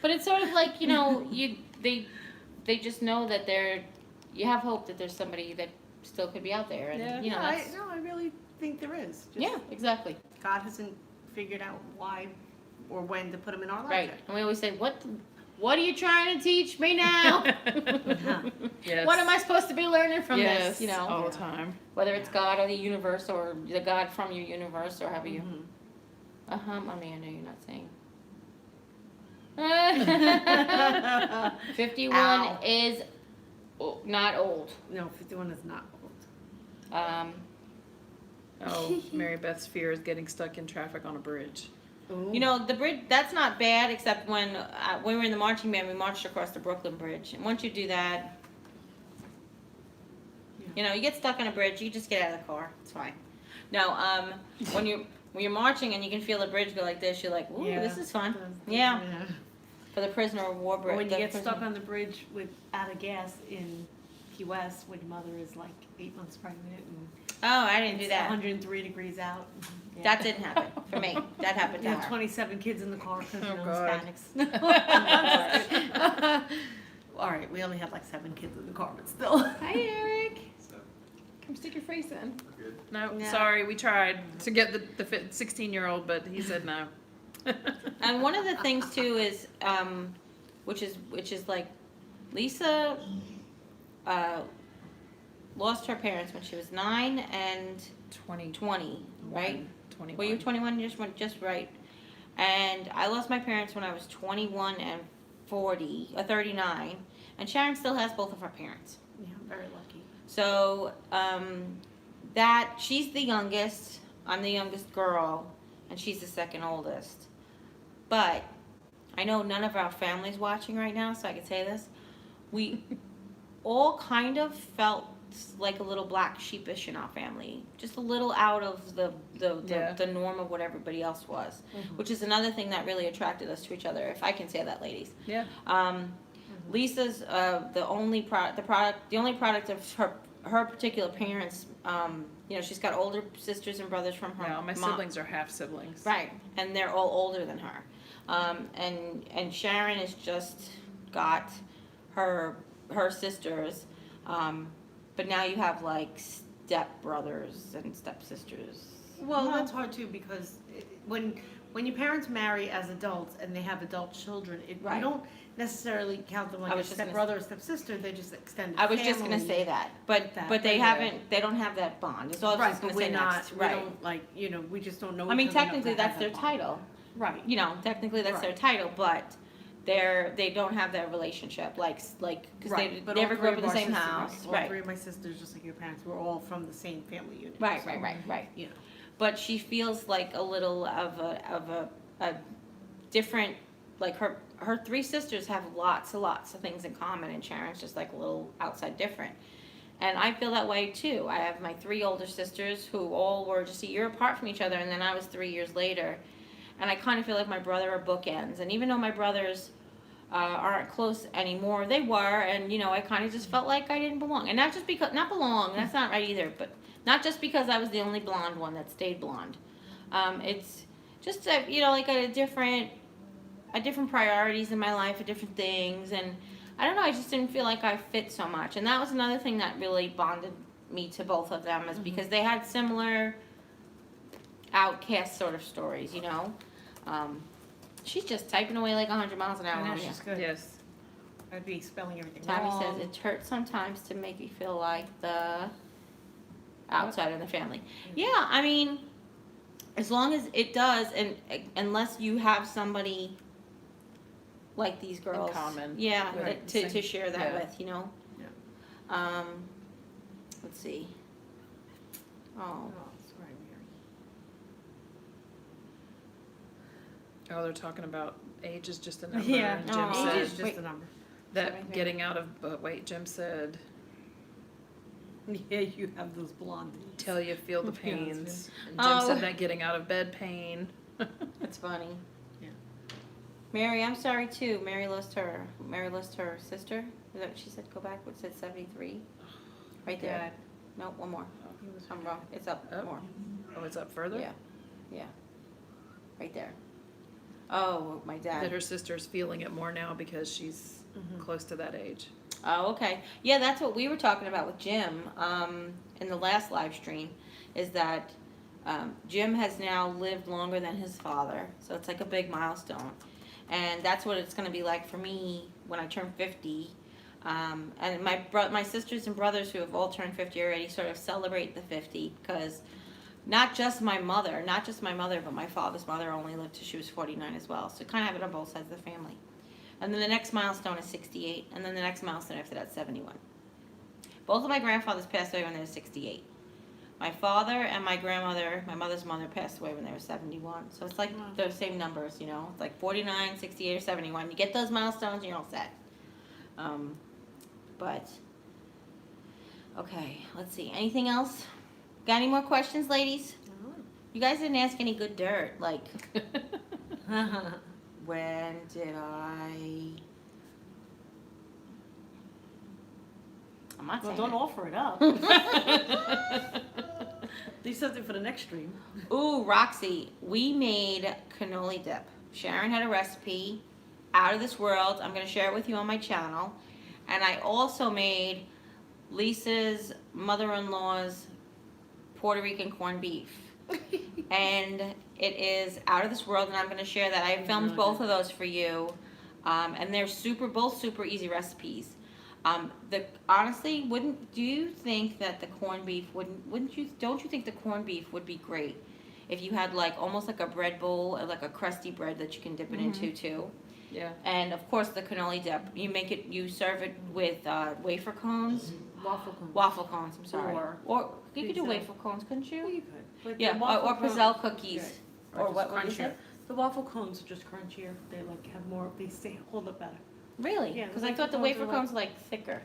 Speaker 3: But it's sort of like, you know, they just know that you have hope that there's somebody that still could be out there, and
Speaker 1: Yeah.
Speaker 3: you know,
Speaker 2: I
Speaker 3: that's,
Speaker 2: really think there is. Just
Speaker 3: yeah, exactly.
Speaker 2: God hasn't figured out why or when to put them in our lives.
Speaker 3: Right.
Speaker 2: yet.
Speaker 3: And we always say, what are you trying to teach me now?
Speaker 1: Yes.
Speaker 3: What am I supposed to be learning from
Speaker 1: Yes,
Speaker 3: this? You know,
Speaker 1: all the time.
Speaker 3: whether it's God or the universe or the God from your universe or however you.
Speaker 2: Mhm.
Speaker 3: Mommy, I know you're not saying. 51
Speaker 2: Ow.
Speaker 3: is not old.
Speaker 2: No, 51 is not old.
Speaker 1: Oh, Mary Beth's fear is getting stuck in traffic on a bridge.
Speaker 3: You know, the bridge, that's not bad, except when we were in the marching band, we marched across the Brooklyn Bridge. And once you do that, you know, you get stuck on a bridge, you just get out of the car. It's fine. No, when you're marching and you can feel the bridge go like this, you're like, ooh, this is fun. Yeah. For the prisoner of war bridge.
Speaker 2: Or when you get stuck on the bridge out of gas in Key West when your mother is like 8 months pregnant and
Speaker 3: Oh, I didn't do
Speaker 2: it's
Speaker 3: that.
Speaker 2: 103 degrees out. Yeah.
Speaker 3: That didn't happen for me. That happened
Speaker 2: You
Speaker 3: to
Speaker 2: have
Speaker 3: her.
Speaker 2: 27 kids in the car because
Speaker 1: Oh,
Speaker 2: you're
Speaker 1: God.
Speaker 2: Hispanics. All right, we only had like 7 kids in the car, but still.
Speaker 3: Hi, Eric.
Speaker 1: Come stick your face in.
Speaker 5: Good.
Speaker 1: No,
Speaker 3: No.
Speaker 1: sorry. We tried to get the 16-year-old, but he said no.
Speaker 3: And one of the things too is, which is like, Lisa lost her parents when she was 9 and 20, right?
Speaker 1: 21.
Speaker 3: Were you 21? Just right. And I lost my parents when I was 21 and 39, and Sharon still has both of her parents.
Speaker 2: Yeah, I'm very lucky.
Speaker 3: So that she's the youngest. I'm the youngest girl, and she's the second oldest. But I know none of our family's watching right now, so I can say this. We all kind of felt like a little black sheepish in our family, just a little out of the norm of what everybody else was, which is another thing that really attracted us to each other, if I can say that, ladies.
Speaker 1: Yeah.
Speaker 3: Lisa's the only product of her particular parents. You know, she's got older sisters and brothers from her.
Speaker 1: No, my
Speaker 3: mom.
Speaker 1: siblings are half siblings.
Speaker 3: Right, and they're all older than her. And Sharon has just got her sisters, but now you have like step brothers and stepsisters.
Speaker 2: Well, that's hard too because when your parents marry as adults and they have adult children,
Speaker 3: Right.
Speaker 2: you don't necessarily count them like
Speaker 3: I
Speaker 2: a
Speaker 3: was just gonna
Speaker 2: stepbrother or stepsister. They're just extended.
Speaker 3: I was just gonna
Speaker 2: family.
Speaker 3: say that, but they don't have that bond. That's all I was
Speaker 2: Right,
Speaker 3: just
Speaker 2: but
Speaker 3: gonna say
Speaker 2: we're not.
Speaker 3: next.
Speaker 2: We
Speaker 3: Right.
Speaker 2: don't like we just don't know.
Speaker 3: I mean,
Speaker 2: each other enough
Speaker 3: technically
Speaker 2: to
Speaker 3: that's
Speaker 2: have
Speaker 3: their
Speaker 2: that
Speaker 3: title.
Speaker 2: bond. Right.
Speaker 3: You know, technically that's their title, but they don't have that relationship because
Speaker 2: Right,
Speaker 3: they
Speaker 2: but
Speaker 3: never
Speaker 2: all
Speaker 3: grew up
Speaker 2: three
Speaker 3: in
Speaker 2: of
Speaker 3: the
Speaker 2: our
Speaker 3: same
Speaker 2: sisters-
Speaker 3: house.
Speaker 2: All
Speaker 3: Right.
Speaker 2: 3 of my sisters, just like your parents, were all from the same family unit.
Speaker 3: Right.
Speaker 2: so,
Speaker 3: Right.
Speaker 2: You know.
Speaker 3: But she feels like a little of a different, like her 3 sisters have lots of things in common, and Sharon's just like a little outside different. And I feel that way too. I have my 3 older sisters who all were just a year apart from each other, and then I was 3 years later. And I kind of feel like my brother are bookends. And even though my brothers aren't close anymore. They were, and you know, I kind of just felt like I didn't belong, and not just because not belong. That's not right either, but not just because I was the only blonde one that stayed blonde. It's just you know, like a different priorities in my life, a different things, and I don't know. I just didn't feel like I fit so much, and that was another thing that really bonded me to both of them, is because they had similar outcast sort of stories, you know. She's just typing away like 100 miles an hour.
Speaker 4: I know,
Speaker 3: on me.
Speaker 4: she's good.
Speaker 1: Yes.
Speaker 4: I'd be spelling everything
Speaker 3: Tammy
Speaker 4: wrong.
Speaker 3: says it hurts sometimes to make me feel like the outside of the family. Yeah, I mean, as long as it does, and unless you have somebody like these girls,
Speaker 1: common.
Speaker 3: yeah,
Speaker 1: Right,
Speaker 3: to
Speaker 1: same.
Speaker 3: share that
Speaker 1: Yeah.
Speaker 3: with, you know.
Speaker 4: Yeah.
Speaker 3: Let's see. Oh,
Speaker 4: Oh, sorry, Mary.
Speaker 1: Oh, they're talking about age is just a number.
Speaker 4: Yeah,
Speaker 1: And Jim
Speaker 3: Oh.
Speaker 4: age
Speaker 1: said
Speaker 4: is just
Speaker 3: Wait.
Speaker 4: a number.
Speaker 1: that
Speaker 3: Sorry.
Speaker 1: getting out of, but wait, Jim said,
Speaker 4: Yeah, you have those blonde.
Speaker 1: tell you feel the
Speaker 4: Yeah, that's
Speaker 1: pains. And Jim
Speaker 3: Oh.
Speaker 1: said that getting out of bed pain.
Speaker 3: that's funny.
Speaker 4: Yeah.
Speaker 3: Mary, I'm sorry too. Mary lost her sister. Is that what she said? Go back. What said 73? Right there.
Speaker 4: Dad.
Speaker 3: No, one more.
Speaker 4: He was
Speaker 3: I'm wrong. It's up
Speaker 1: Up?
Speaker 3: more.
Speaker 1: Oh, it's up further?
Speaker 3: Yeah. Yeah. Right there. Oh, my
Speaker 1: That
Speaker 3: dad.
Speaker 1: her sister's feeling it more now because she's close to that age.
Speaker 3: Oh, okay. Yeah, that's what we were talking about with Jim in the last live stream, is that Jim has now lived longer than his father. So it's like a big milestone. And that's what it's going to be like for me when I turn 50. And my sisters and brothers who have all turned 50 already sort of celebrate the 50, because not just my mother, but my father's mother only lived till she was 49 as well. So kind of have it on both sides of the family. And then the next milestone is 68, and then the next milestone after that, 71. Both of my grandfathers passed away when they were 68. My father and my grandmother, my mother's mother, passed away when they were 71. So it's like the same numbers, you know. It's like 49, 68, or 71. You get those milestones, you're all set. But, okay, let's see. Anything else? Got any more questions, ladies? You guys didn't ask any good dirt. Like, when did I'm not
Speaker 4: Well,
Speaker 3: saying
Speaker 4: don't
Speaker 3: it.
Speaker 4: offer it up. Leave something for the next stream.
Speaker 3: Ooh, Roxy, we made cannoli dip. Sharon had a recipe out of this world. I'm going to share it with you on my channel. And I also made Lisa's mother-in-law's Puerto Rican corned beef. And it is out of this world, and I'm going to share that. I filmed
Speaker 4: really
Speaker 3: both of those for you. And they're both super easy recipes. Honestly, do you think that the corned beef don't you think the corned beef would be great if you had like almost like a bread bowl, or like a crusty bread that you can dip it into too?
Speaker 1: Yeah.
Speaker 3: And of course the cannoli dip, you serve it with wafer cones, waffle cones, I'm sorry. Or you could do
Speaker 4: pizza.
Speaker 3: wafer cones, couldn't
Speaker 4: Well,
Speaker 3: you?
Speaker 4: you could. But
Speaker 3: Yeah,
Speaker 4: the waffle
Speaker 3: or
Speaker 4: cones-
Speaker 3: Pizzelle cookies.
Speaker 4: Right.
Speaker 3: Or
Speaker 4: just
Speaker 3: what would you say?
Speaker 4: crunchier. The waffle cones are just crunchier. They like have more. They hold up better.
Speaker 3: Really?
Speaker 4: Yeah,
Speaker 3: Because
Speaker 4: the
Speaker 3: I thought the
Speaker 4: wafer
Speaker 3: wafer
Speaker 4: cones are
Speaker 3: cones were like thicker.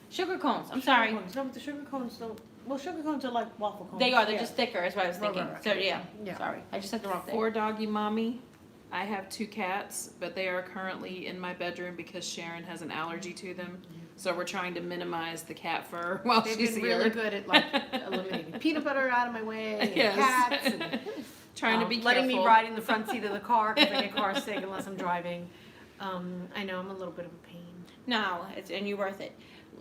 Speaker 3: Sugar cones, I'm sorry.
Speaker 4: Sugar cones. No, but the sugar cones don't. Well, sugar cones are like waffle cones.
Speaker 3: They are, they're
Speaker 4: Yeah.
Speaker 3: just thicker is what I was
Speaker 4: Right,
Speaker 3: thinking.
Speaker 4: right,
Speaker 3: So yeah,
Speaker 4: Yeah.
Speaker 3: sorry. I just said the wrong thing.
Speaker 1: For doggy mommy, I have 2 cats, but they are currently in my bedroom because Sharon has an allergy to them. So we're trying to minimize the cat fur while
Speaker 2: They've
Speaker 1: she's
Speaker 2: been
Speaker 1: here.
Speaker 2: really good at like eliminating peanut butter out of my way, and
Speaker 1: Yes.
Speaker 2: cats, and
Speaker 1: Trying to be
Speaker 2: letting
Speaker 1: careful.
Speaker 2: me ride in the front seat of the car because I get car sick unless I'm driving. I know I'm a little bit of a pain.
Speaker 3: No, and you're worth it.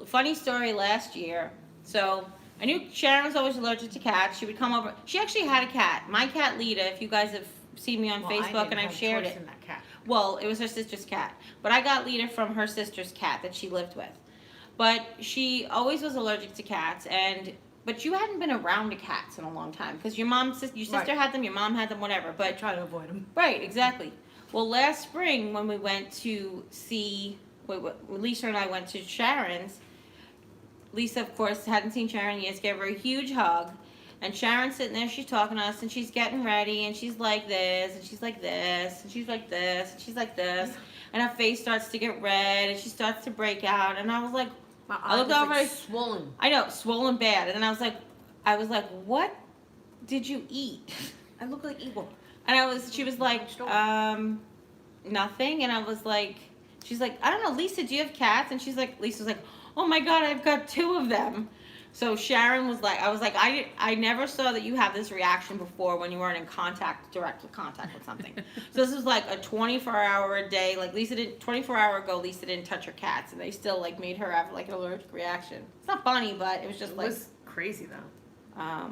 Speaker 3: Funny story last year. So I knew Sharon was always allergic to cats. She would come over. She actually had a cat. My cat Lita, if you guys have seen me on
Speaker 2: Well, I
Speaker 3: Facebook
Speaker 2: didn't
Speaker 3: and I've
Speaker 2: have
Speaker 3: shared
Speaker 2: choice
Speaker 3: it.
Speaker 2: in that cat.
Speaker 3: Well, it was her sister's cat. But I got Lita from her sister's cat that she lived with. But she always was allergic to cats, but you hadn't been around the cats in a long time because your sister
Speaker 2: Right.
Speaker 3: had them, your mom had them, whatever.
Speaker 2: I
Speaker 3: But
Speaker 2: try to avoid them.
Speaker 3: right, exactly. Well, last spring when we went to see, Lisa and I went to Sharon's. Lisa, of course, hadn't seen Sharon yet. Gave her a huge hug. And Sharon's sitting there, she's talking to us, and she's getting ready, and she's like this, and she's like this, and she's like this, and she's like this. And her face starts to get red, and she starts to break out. And I was like,
Speaker 2: My
Speaker 3: I looked
Speaker 2: eye was,
Speaker 3: over,
Speaker 2: like, swollen.
Speaker 3: I know, swollen bad. And then I was like, what did you eat?
Speaker 2: I look like Eagle.
Speaker 3: And she was like,
Speaker 2: Story.
Speaker 3: nothing. And I was like, she's like, I don't know, Lisa, do you have cats? And Lisa's like, oh my God, I've got 2 of them. So Sharon was like, I was like, I never saw that you have this reaction before when you weren't in direct contact with something. So this was like a 24-hour a day, like 24-hour ago, Lisa didn't touch her cats, and they still like made her have like an allergic reaction. It's not funny, but it was just
Speaker 2: It
Speaker 3: like,
Speaker 2: was crazy though.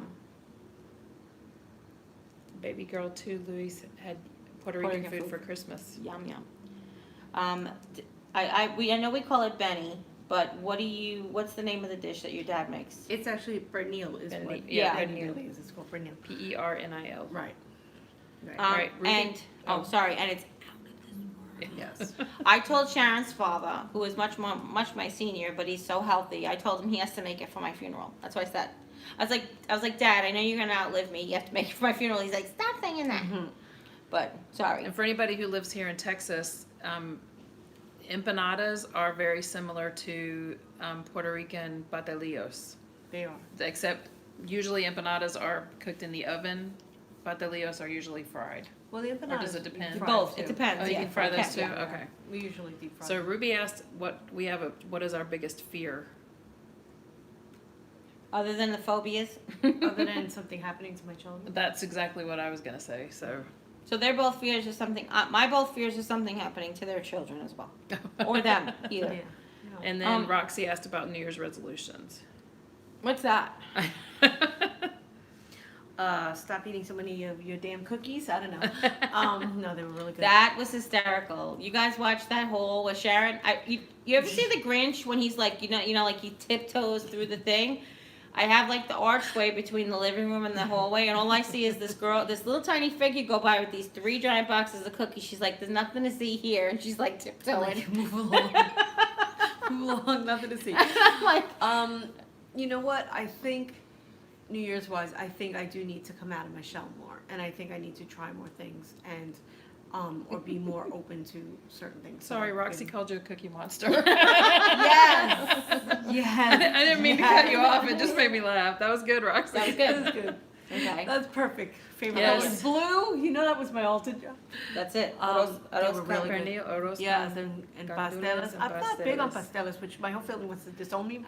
Speaker 1: Baby girl too, Luis had Puerto Rican food for Christmas.
Speaker 3: Yum yum. I know we call it Benny, but what's the name of the dish that your dad makes?
Speaker 2: It's actually Bernil is
Speaker 1: Bernil,
Speaker 2: what
Speaker 1: yeah,
Speaker 2: Bernil is. It's called Bernil.
Speaker 1: Pernil.
Speaker 2: Right.
Speaker 1: Right, Ruby?
Speaker 3: And sorry, and it's
Speaker 2: Yes.
Speaker 3: I told Sharon's father, who is much my senior, but he's so healthy. I told him he has to make it for my funeral. That's what I said. I was like, Dad, I know you're gonna outlive me. You have to make it for my funeral. He's like, stop saying that.
Speaker 2: Mhm.
Speaker 3: But sorry.
Speaker 1: And for anybody who lives here in Texas, empanadas are very similar to Puerto Rican patelillos,
Speaker 2: They are.
Speaker 1: except usually empanadas are cooked in the oven. Patelillos are usually fried.
Speaker 2: Well, the empanadas.
Speaker 1: Or does it depend?
Speaker 3: Both. It depends.
Speaker 1: Oh, you
Speaker 3: yeah,
Speaker 1: can fry those too?
Speaker 3: yeah.
Speaker 1: Okay.
Speaker 2: We usually deep fry.
Speaker 1: So Ruby asked what is our biggest fear?
Speaker 3: Other than the phobias.
Speaker 2: Other than something happening to my children.
Speaker 1: That's exactly what I was gonna say, so.
Speaker 3: So they're both fears of something. My both fears of something happening to their children as well, or them either.
Speaker 2: Yeah.
Speaker 1: And then Roxy asked about New Year's resolutions.
Speaker 3: What's that?
Speaker 2: Stop eating so many of your damn cookies. I don't know. No, they were really good.
Speaker 3: That was hysterical. You guys watched that whole with Sharon? You ever see the Grinch when he's like, like he tiptoes through the thing? I have like the archway between the living room and the hallway, and all I see is this little tiny figure go by with these 3 giant boxes of cookies. She's like, there's nothing to see here, and she's like tiptoeing.
Speaker 2: Like, move along. Move along. Nothing to see.
Speaker 3: I'm like,
Speaker 2: You know what? I think New Year's wise, I think I do need to come out of my shell more, and I think I need to try more things and or be more open to certain things.
Speaker 1: Sorry,
Speaker 2: So,
Speaker 1: Roxy called you a cookie monster.
Speaker 2: Yes. Yes.
Speaker 1: I didn't mean to cut you off. It just made me laugh. That was good, Roxy.
Speaker 3: that was
Speaker 2: That was
Speaker 3: good.
Speaker 2: good.
Speaker 3: Okay,
Speaker 2: That's perfect. Favorite
Speaker 1: Yes.
Speaker 2: color. Blue. You know that was my altar job.
Speaker 3: that's it.
Speaker 2: They were really good.
Speaker 1: Pernil, oros
Speaker 2: Yes,
Speaker 1: con
Speaker 2: and
Speaker 1: gandules
Speaker 2: pastelas.
Speaker 1: and
Speaker 2: I'm not big on
Speaker 1: pastelas.
Speaker 2: pastelas, which my whole family wants to disown me.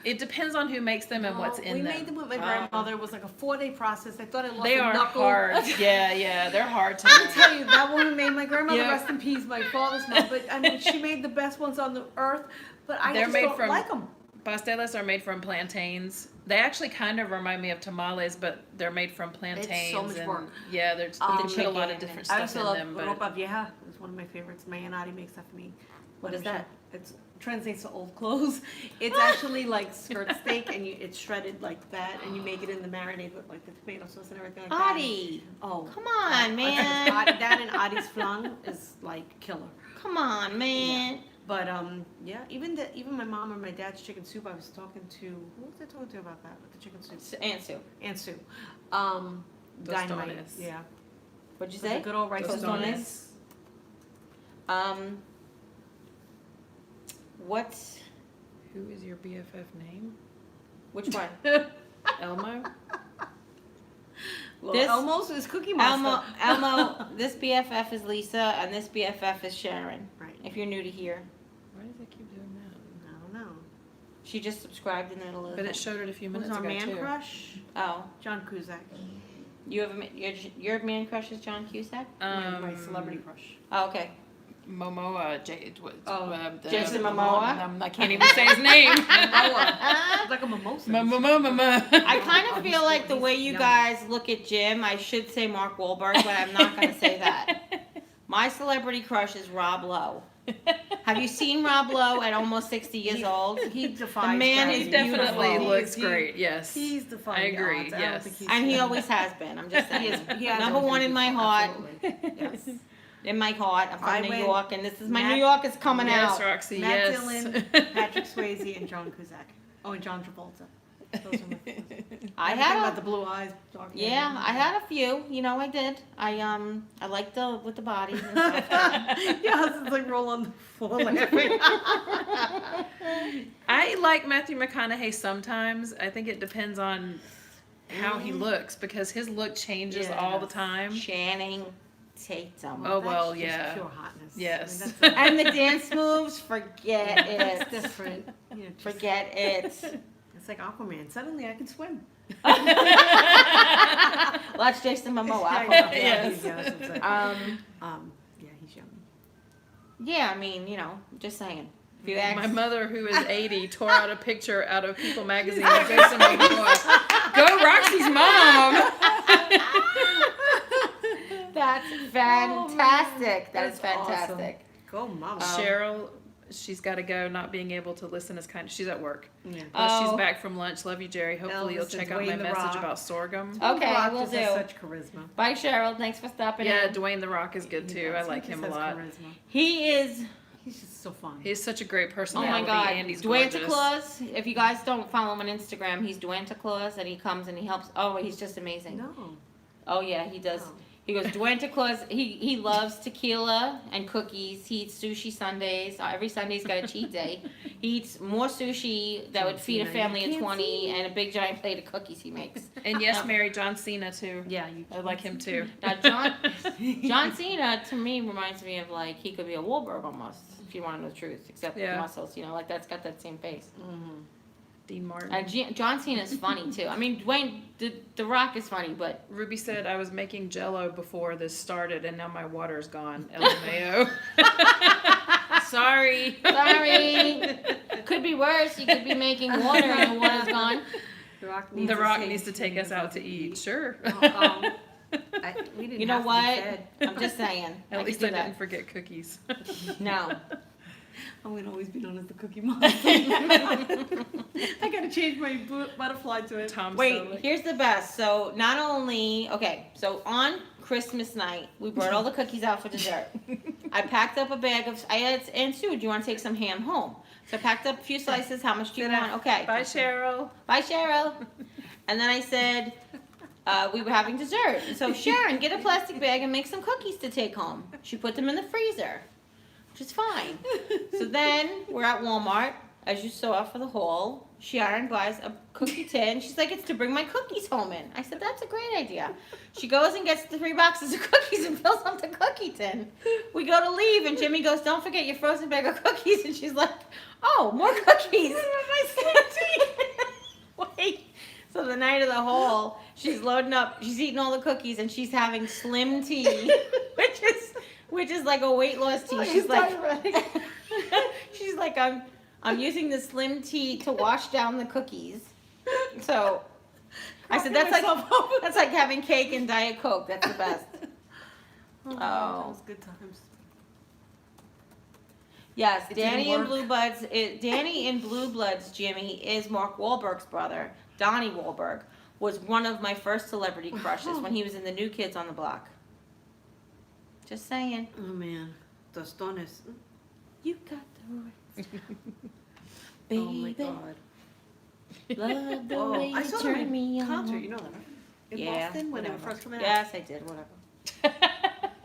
Speaker 1: It depends on who makes them and what's in
Speaker 2: we
Speaker 1: them.
Speaker 2: made them with my grandmother. It was like a 4-day process. I thought I lost
Speaker 1: They
Speaker 2: a
Speaker 1: are
Speaker 2: knuckle.
Speaker 1: hard. Yeah, they're hard to
Speaker 2: I
Speaker 1: make.
Speaker 2: tell you, that woman made my grandmother,
Speaker 1: Yeah.
Speaker 2: rest in peace, my father's mom. But I mean, she made the best ones on the earth. But I
Speaker 1: They're
Speaker 2: just
Speaker 1: made
Speaker 2: don't
Speaker 1: from-
Speaker 2: like them.
Speaker 1: Pastelas are made from plantains. They actually kind of remind me of tamales, but they're made from plantains.
Speaker 2: so much
Speaker 1: and
Speaker 2: work.
Speaker 1: Yeah, they put a lot of
Speaker 3: chicken
Speaker 1: different
Speaker 2: I
Speaker 1: stuff
Speaker 2: also
Speaker 1: in
Speaker 2: love
Speaker 1: them. But
Speaker 2: ropa vieja. It's one of my favorites. My Aunt Addie makes that for me.
Speaker 3: What is that?
Speaker 2: It translates to old clothes. It's actually like skirt steak, and it's shredded like that, and you make it in the marinade with like the tomato sauce and everything like that.
Speaker 3: Audie,
Speaker 2: Oh,
Speaker 3: come on, man.
Speaker 2: that and Addie's flan is like killer.
Speaker 3: Come on, man.
Speaker 2: But yeah, even my mom or my dad's chicken soup. I was talking to who was I talking to about that with the chicken soup?
Speaker 3: Aunt Sue,
Speaker 2: Aunt Sue. Dynamite.
Speaker 1: Tostones.
Speaker 2: Yeah.
Speaker 3: what'd you
Speaker 2: With the
Speaker 3: say?
Speaker 2: good old rice and
Speaker 1: Tostones.
Speaker 2: beans.
Speaker 3: What's
Speaker 1: who is your BFF name?
Speaker 3: which one?
Speaker 1: Elmo?
Speaker 2: Well,
Speaker 3: This-
Speaker 2: Elmo's is Cookie
Speaker 3: Elmo,
Speaker 2: Monster.
Speaker 3: Elmo. This BFF is Lisa, and this BFF is Sharon.
Speaker 2: Right.
Speaker 3: If you're new to here,
Speaker 1: Why does it keep doing that?
Speaker 2: I don't know.
Speaker 3: she just subscribed in the middle of
Speaker 1: But it showed it a few
Speaker 2: Who's
Speaker 1: minutes
Speaker 2: our
Speaker 1: ago
Speaker 2: man
Speaker 1: too.
Speaker 2: crush?
Speaker 3: Oh,
Speaker 2: John Cusack.
Speaker 3: you have your man crush is John Cusack.
Speaker 2: My celebrity crush.
Speaker 3: Oh, okay.
Speaker 1: Momoa,
Speaker 3: Jason Momoa?
Speaker 1: I can't even say his name.
Speaker 2: It's like a mimosa.
Speaker 3: I kind of feel like the
Speaker 2: he's
Speaker 3: way you
Speaker 2: young.
Speaker 3: guys look at Jim, I should say Mark Wahlberg, but I'm not going to say that. My celebrity crush is Rob Lowe. Have you seen Rob Lowe at almost 60 years old?
Speaker 2: He defies
Speaker 3: The man
Speaker 2: gravity.
Speaker 3: is
Speaker 1: He definitely
Speaker 3: beautiful.
Speaker 1: looks
Speaker 2: He-
Speaker 1: great. Yes.
Speaker 2: He's defying
Speaker 1: I agree,
Speaker 2: odds. I don't
Speaker 1: yes.
Speaker 2: think he's
Speaker 3: And he always has been. I'm just
Speaker 2: He
Speaker 3: saying.
Speaker 2: is. He has
Speaker 3: Number
Speaker 2: always
Speaker 3: one
Speaker 2: been
Speaker 3: in my
Speaker 2: beautiful,
Speaker 3: heart.
Speaker 2: absolutely. Yes.
Speaker 3: In my heart. I'm from
Speaker 2: I
Speaker 3: New
Speaker 2: went
Speaker 3: York, and this is my
Speaker 2: Matt-
Speaker 3: New York is coming
Speaker 1: yes,
Speaker 3: out.
Speaker 1: Roxy.
Speaker 2: Matt
Speaker 1: yes.
Speaker 2: Dillon, Patrick Swayze, and John Cusack. Oh, and John Travolta. Those are my favorites.
Speaker 3: I
Speaker 2: Everything
Speaker 3: had
Speaker 2: about
Speaker 3: a,
Speaker 2: the blue eyes, dark hair.
Speaker 3: yeah, I had a few. You know, I did. I liked the with the bodies and stuff.
Speaker 2: Yes, it's like roll on the floor laughing.
Speaker 1: I like Matthew McConaughey sometimes. I think it depends on how he looks because his look changes all the time.
Speaker 3: Channing Tatum.
Speaker 1: Oh,
Speaker 2: That's
Speaker 1: well,
Speaker 2: just
Speaker 1: yeah.
Speaker 2: pure hotness.
Speaker 1: Yes.
Speaker 2: I mean, that's
Speaker 3: And the dance moves, forget
Speaker 2: it's
Speaker 3: it.
Speaker 2: different. You know, just-
Speaker 3: Forget it.
Speaker 2: It's like Aquaman. Suddenly I can swim.
Speaker 3: Watch Jason Momoa.
Speaker 1: Yes.
Speaker 2: he's young, so it's like- yeah, he's young.
Speaker 3: Yeah, I mean, just saying. If you ask,
Speaker 1: My mother, who is 80, tore out a picture out of People magazine of Jason Momoa. Go Roxy's mom!
Speaker 3: that's fantastic. That is
Speaker 2: That's awesome.
Speaker 3: fantastic.
Speaker 2: Go, mama.
Speaker 1: Cheryl, she's got to go. Not being able to listen is she's at work.
Speaker 2: Yeah.
Speaker 1: But she's
Speaker 3: Oh.
Speaker 1: back from lunch. Love you, Jerry. Hopefully you'll
Speaker 2: Elvis
Speaker 1: check
Speaker 2: and
Speaker 1: out my
Speaker 2: Dwayne The
Speaker 1: message
Speaker 2: Rock.
Speaker 1: about sorghum.
Speaker 3: Okay,
Speaker 2: Rock
Speaker 3: will
Speaker 2: just
Speaker 3: do.
Speaker 2: has such charisma.
Speaker 3: Bye, Cheryl. Thanks for stopping
Speaker 1: Yeah,
Speaker 3: in.
Speaker 1: Dwayne The Rock is good too. I like him a lot.
Speaker 2: Charisma.
Speaker 3: He is.
Speaker 2: He's just so fun.
Speaker 1: He's such a great
Speaker 3: Oh
Speaker 1: personality.
Speaker 3: my God,
Speaker 1: And he's
Speaker 3: Dwayne
Speaker 1: gorgeous.
Speaker 3: Claus. If you guys don't follow him on Instagram, he's Dwayne Claus, and he comes and he helps. Oh, he's just amazing.
Speaker 2: No.
Speaker 3: Oh yeah, he does.
Speaker 2: Oh.
Speaker 3: He goes, Dwayne Claus. He loves tequila and cookies. He eats sushi Sundays. Every Sunday's got a cheat day. He eats more sushi that would feed a family of 20 and a big giant plate of cookies he makes.
Speaker 1: And yes, Mary, John Cena too.
Speaker 2: Yeah, you.
Speaker 1: I like him too.
Speaker 3: Now John Cena to me reminds me of like he could be a Wahlberg almost, if you want to know the truth, except
Speaker 1: Yeah.
Speaker 3: the muscles. Like that's got that same face.
Speaker 2: Mhm.
Speaker 1: Dean Martin.
Speaker 3: And John Cena's funny too. I mean, Dwayne the Rock is funny, but
Speaker 1: Ruby said I was making Jello before this started, and now my water's gone. LMAO. Sorry.
Speaker 3: sorry, could be worse. You could be making water and the water's gone.
Speaker 2: The Rock
Speaker 1: The Rock needs to take us out to eat. Sure.
Speaker 2: We didn't
Speaker 3: You know
Speaker 2: have to be
Speaker 3: what?
Speaker 2: fed.
Speaker 3: I'm just saying.
Speaker 1: At
Speaker 3: I
Speaker 1: least
Speaker 3: could
Speaker 1: I
Speaker 3: do
Speaker 1: didn't
Speaker 3: that.
Speaker 1: forget cookies.
Speaker 3: No.
Speaker 2: I'm gonna always be known as the Cookie Monster. I gotta change my butterfly to it.
Speaker 1: Tom
Speaker 3: Wait,
Speaker 1: Selleck.
Speaker 3: here's the best. So not only so on Christmas night we brought all the cookies out for dessert. I packed up a bag of. I asked Aunt Sue, do you want to take some ham home? So I packed up a few slices. How much do you want? Okay.
Speaker 1: Bye, Cheryl.
Speaker 3: Bye, Cheryl. And then I said we were having dessert. So Sharon, get a plastic bag and make some cookies to take home. She put them in the freezer, which is fine. So then we're at Walmart, as you saw for the haul. Sharon buys a cookie tin. She's like, it's to bring my cookies home in. I said, that's a great idea. She goes and gets the 3 boxes of cookies and fills up the cookie tin. We go to leave, and Jimmy goes, don't forget your frozen bag of cookies. And she's like, oh, more cookies. Wait. So the night of the haul, she's loading up. She's eating all the cookies, and she's having slim tea, which is like a weight loss tea. She's like, she's like, I'm using the slim tea to wash down the cookies. So I said that's like having cake and Diet Coke. That's the best.
Speaker 2: Oh,
Speaker 3: Oh.
Speaker 2: that was good times.
Speaker 3: Yes,
Speaker 2: It didn't
Speaker 3: Danny in
Speaker 2: work.
Speaker 3: Blue Bloods. Danny in Blue Bloods, Jimmy, is Mark Wahlberg's brother. Donnie Wahlberg was one of my first celebrity crushes when he was in the New Kids on the Block. Just saying.
Speaker 2: Oh man, tostones.
Speaker 3: You got the right. Baby,
Speaker 2: Oh my god.
Speaker 3: love the
Speaker 2: Oh,
Speaker 3: way
Speaker 2: I
Speaker 3: you
Speaker 2: saw them
Speaker 3: turn me
Speaker 2: in
Speaker 3: on.
Speaker 2: concert. You know that, right? In
Speaker 3: Yeah,
Speaker 2: Boston when they were
Speaker 3: whatever.
Speaker 2: first coming out.
Speaker 3: Yes, I did. Whatever.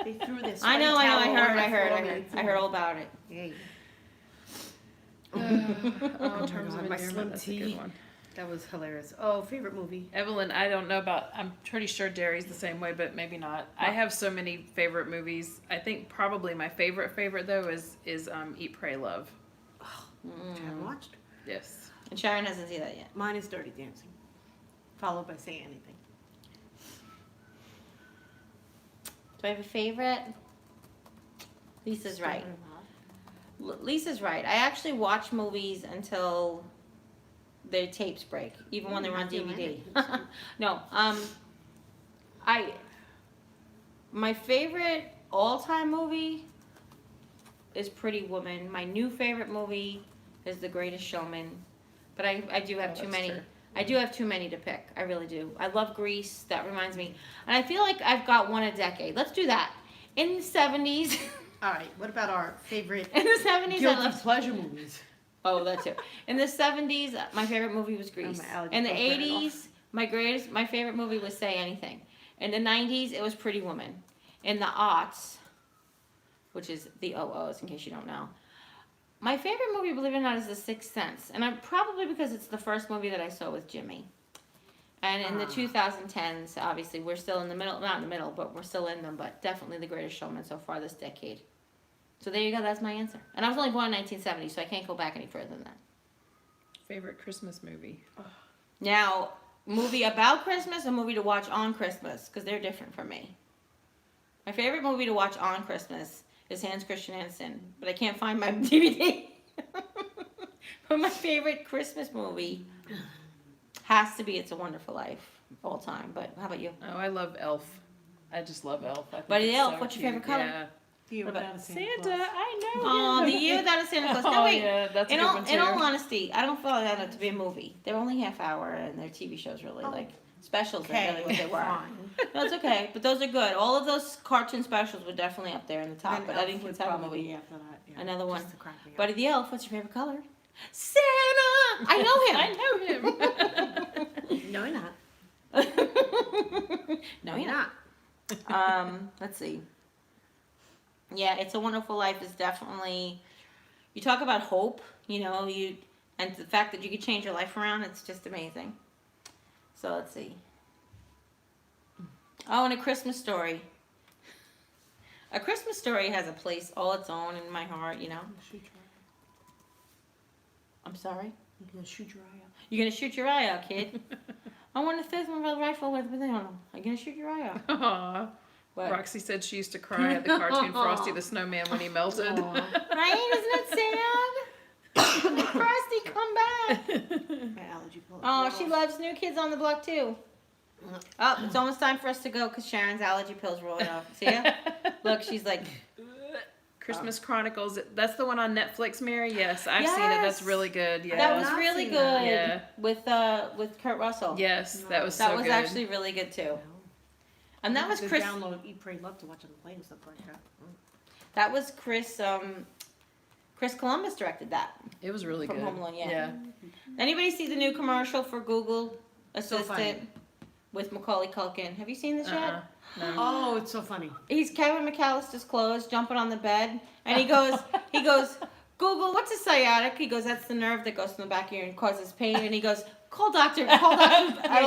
Speaker 2: They threw this.
Speaker 3: I know. I heard all about it.
Speaker 2: Yeah.
Speaker 1: Oh, terms
Speaker 2: God,
Speaker 1: of
Speaker 2: my
Speaker 1: endearment,
Speaker 2: slim
Speaker 1: that's a
Speaker 2: tea.
Speaker 1: good one.
Speaker 2: That was hilarious. Oh, favorite movie.
Speaker 1: Evelyn, I don't know about. I'm pretty sure Jerry's the same way, but maybe not. I have so many favorite movies. I think probably my favorite though is Eat, Pray, Love.
Speaker 2: Which I haven't watched.
Speaker 1: Yes.
Speaker 3: And Sharon hasn't seen that yet.
Speaker 2: Mine is Dirty Dancing, followed by Say Anything.
Speaker 3: Do I have a favorite? Lisa's right. Lisa's right. I actually watch movies until their tapes break, even when they're on DVD. No, my favorite all-time movie is Pretty Woman. My new favorite movie is The Greatest Showman, but I do have too many.
Speaker 1: true.
Speaker 3: I do have too many to pick. I really do. I love Grease. That reminds me, and I feel like I've got one a decade. Let's do that. In the 70s.
Speaker 2: All right. What about our favorite
Speaker 3: In the 70s, I
Speaker 2: guilty
Speaker 3: loved.
Speaker 2: pleasure movies?
Speaker 3: Oh, that too. In the 70s, my favorite movie was Grease.
Speaker 2: my allergy
Speaker 3: In the
Speaker 2: broke right
Speaker 3: 80s, my favorite movie was Say Anything. In the 90s, it was Pretty Woman. In the aughts, which is the OOs, in case you don't know, my favorite movie, believe it or not, is The Sixth Sense. And I'm probably because it's the first movie that I saw with Jimmy. And in the 2010s, obviously, we're still in the middle, not in the middle, but we're still in them, but definitely the greatest showman so far this decade. So there you go, that's my answer. And I was only born in 1970, so I can't go back any further than that.
Speaker 1: Favorite Christmas movie?
Speaker 3: Now, movie about Christmas or movie to watch on Christmas? Because they're different for me. My favorite movie to watch on Christmas is Hans Christian Andersen, but I can't find my DVD. But my favorite Christmas movie has to be It's a Wonderful Life, all time. But how about you?
Speaker 1: Oh, I love Elf. I just love Elf. I think
Speaker 3: Buddy the
Speaker 1: it's
Speaker 3: Elf,
Speaker 1: so
Speaker 3: what's your
Speaker 1: cute.
Speaker 3: favorite color?
Speaker 1: Yeah.
Speaker 4: Year
Speaker 3: What about
Speaker 4: Without a Santa
Speaker 1: Santa,
Speaker 4: Claus.
Speaker 1: I know.
Speaker 3: Oh,
Speaker 1: him.
Speaker 3: The Year Without a Santa Claus. No,
Speaker 1: Oh,
Speaker 3: wait.
Speaker 1: yeah, that's a
Speaker 3: In
Speaker 1: good
Speaker 3: all,
Speaker 1: one
Speaker 3: in all
Speaker 1: too.
Speaker 3: honesty, I don't follow that to be a movie. They're only half hour, and their TV shows really like specials. Are really what they were.
Speaker 4: fine.
Speaker 3: No, it's okay, but those are good. All of those cartoon specials were definitely up there in the top.
Speaker 4: And
Speaker 3: But I
Speaker 4: Elf
Speaker 3: didn't
Speaker 4: would
Speaker 3: consider a
Speaker 4: probably
Speaker 3: movie.
Speaker 4: be after that. Yeah.
Speaker 3: Another one.
Speaker 4: Just to crack me up.
Speaker 3: Buddy the Elf, what's your favorite color? Santa. I know him.
Speaker 1: I know him.
Speaker 2: No, you're not.
Speaker 3: No, you're not. Let's see. Yeah, It's a Wonderful Life is definitely. You talk about hope, you know, and the fact that you could change your life around. It's just amazing. So let's see. Oh, and A Christmas Story. A Christmas Story has a place all its own in my heart. You know.
Speaker 4: Shoot your eye.
Speaker 3: I'm sorry.
Speaker 4: You're gonna shoot your eye out.
Speaker 3: You're gonna shoot your eye out, kid. I want to fifth one with a rifle with the Are you gonna shoot your eye out?
Speaker 1: Aw.
Speaker 3: What?
Speaker 1: Roxy said she used to cry at the cartoon Frosty the Snowman when he melted.
Speaker 3: Right? Isn't it sad? Frosty, come back.
Speaker 4: My allergy pulled.
Speaker 3: Oh, she loves New Kids on the Block too. Oh, it's almost time for us to go because Sharon's allergy pills rolling off. See ya? Look, she's like,
Speaker 1: Christmas Chronicles. That's the one on Netflix, Mary. Yes, I've seen it. That's
Speaker 3: Yes.
Speaker 1: really good. Yeah.
Speaker 3: that was
Speaker 2: not
Speaker 3: really
Speaker 2: seen
Speaker 3: good
Speaker 2: that.
Speaker 3: Yeah. with Kurt Russell.
Speaker 1: Yes, that was
Speaker 3: That
Speaker 1: so
Speaker 3: was
Speaker 1: good.
Speaker 3: actually really good too. And that was Chris.
Speaker 4: Download Eat, Pray, Love to watch on the plane and stuff like that.
Speaker 3: That was Chris. Chris Columbus directed that.
Speaker 1: It was really
Speaker 3: From
Speaker 1: good.
Speaker 3: Home Alone, yeah.
Speaker 1: Yeah.
Speaker 3: Anybody see the new commercial for Google
Speaker 4: So funny.
Speaker 3: Assistant with Macaulay Culkin? Have you seen this yet?
Speaker 1: No.
Speaker 4: Oh, it's so funny.
Speaker 3: He's Kevin McAllister's clothes, jumping on the bed, and he goes, Google, what's a sciatic? He goes, that's the nerve that goes in the back of your ear and causes pain. And he goes, call Doctor
Speaker 4: Yeah,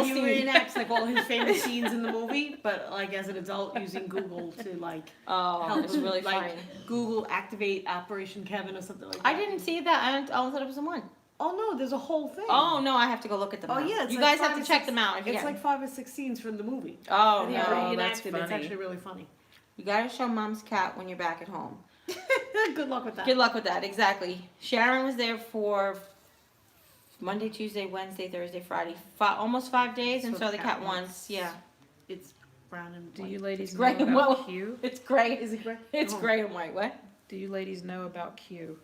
Speaker 4: he
Speaker 3: Edelstein.
Speaker 4: reenacts like all his famous scenes in the movie, but like as an adult using Google to like
Speaker 3: Oh,
Speaker 4: help
Speaker 3: it's
Speaker 4: him,
Speaker 3: really
Speaker 4: like
Speaker 3: funny.
Speaker 4: Google activate Operation Kevin or something like that.
Speaker 3: I didn't see that. I thought it was the one.
Speaker 4: Oh no, there's a whole thing.
Speaker 3: Oh no, I have to go look at them.
Speaker 4: Oh
Speaker 3: now.
Speaker 4: yeah, it's
Speaker 3: you
Speaker 4: like
Speaker 3: guys have
Speaker 4: 5
Speaker 3: to
Speaker 4: or
Speaker 3: check
Speaker 4: 6
Speaker 3: them out. If you
Speaker 4: It's
Speaker 3: can.
Speaker 4: like 5 or 6 scenes from the movie.
Speaker 3: Oh
Speaker 4: And he
Speaker 3: no,
Speaker 1: Oh, that's
Speaker 4: reenacted it. It's
Speaker 1: funny.
Speaker 4: actually really funny.
Speaker 3: you gotta show Mom's cat when you're back at home.
Speaker 4: Good luck with that.
Speaker 3: Good luck with that. Exactly. Sharon was there for Monday, Tuesday, Wednesday, Thursday, Friday, almost 5 days, and
Speaker 4: So
Speaker 3: saw the
Speaker 4: the
Speaker 3: cat
Speaker 4: cat
Speaker 3: once.
Speaker 4: once.
Speaker 3: Yeah,
Speaker 4: It's brown and
Speaker 1: Do
Speaker 4: white.
Speaker 1: you ladies know
Speaker 3: Gray and
Speaker 1: about
Speaker 3: white.
Speaker 1: Q?
Speaker 3: it's great.
Speaker 4: Is it gray?
Speaker 3: It's
Speaker 4: Oh.
Speaker 3: gray and white. What?
Speaker 1: Do you ladies know about Q?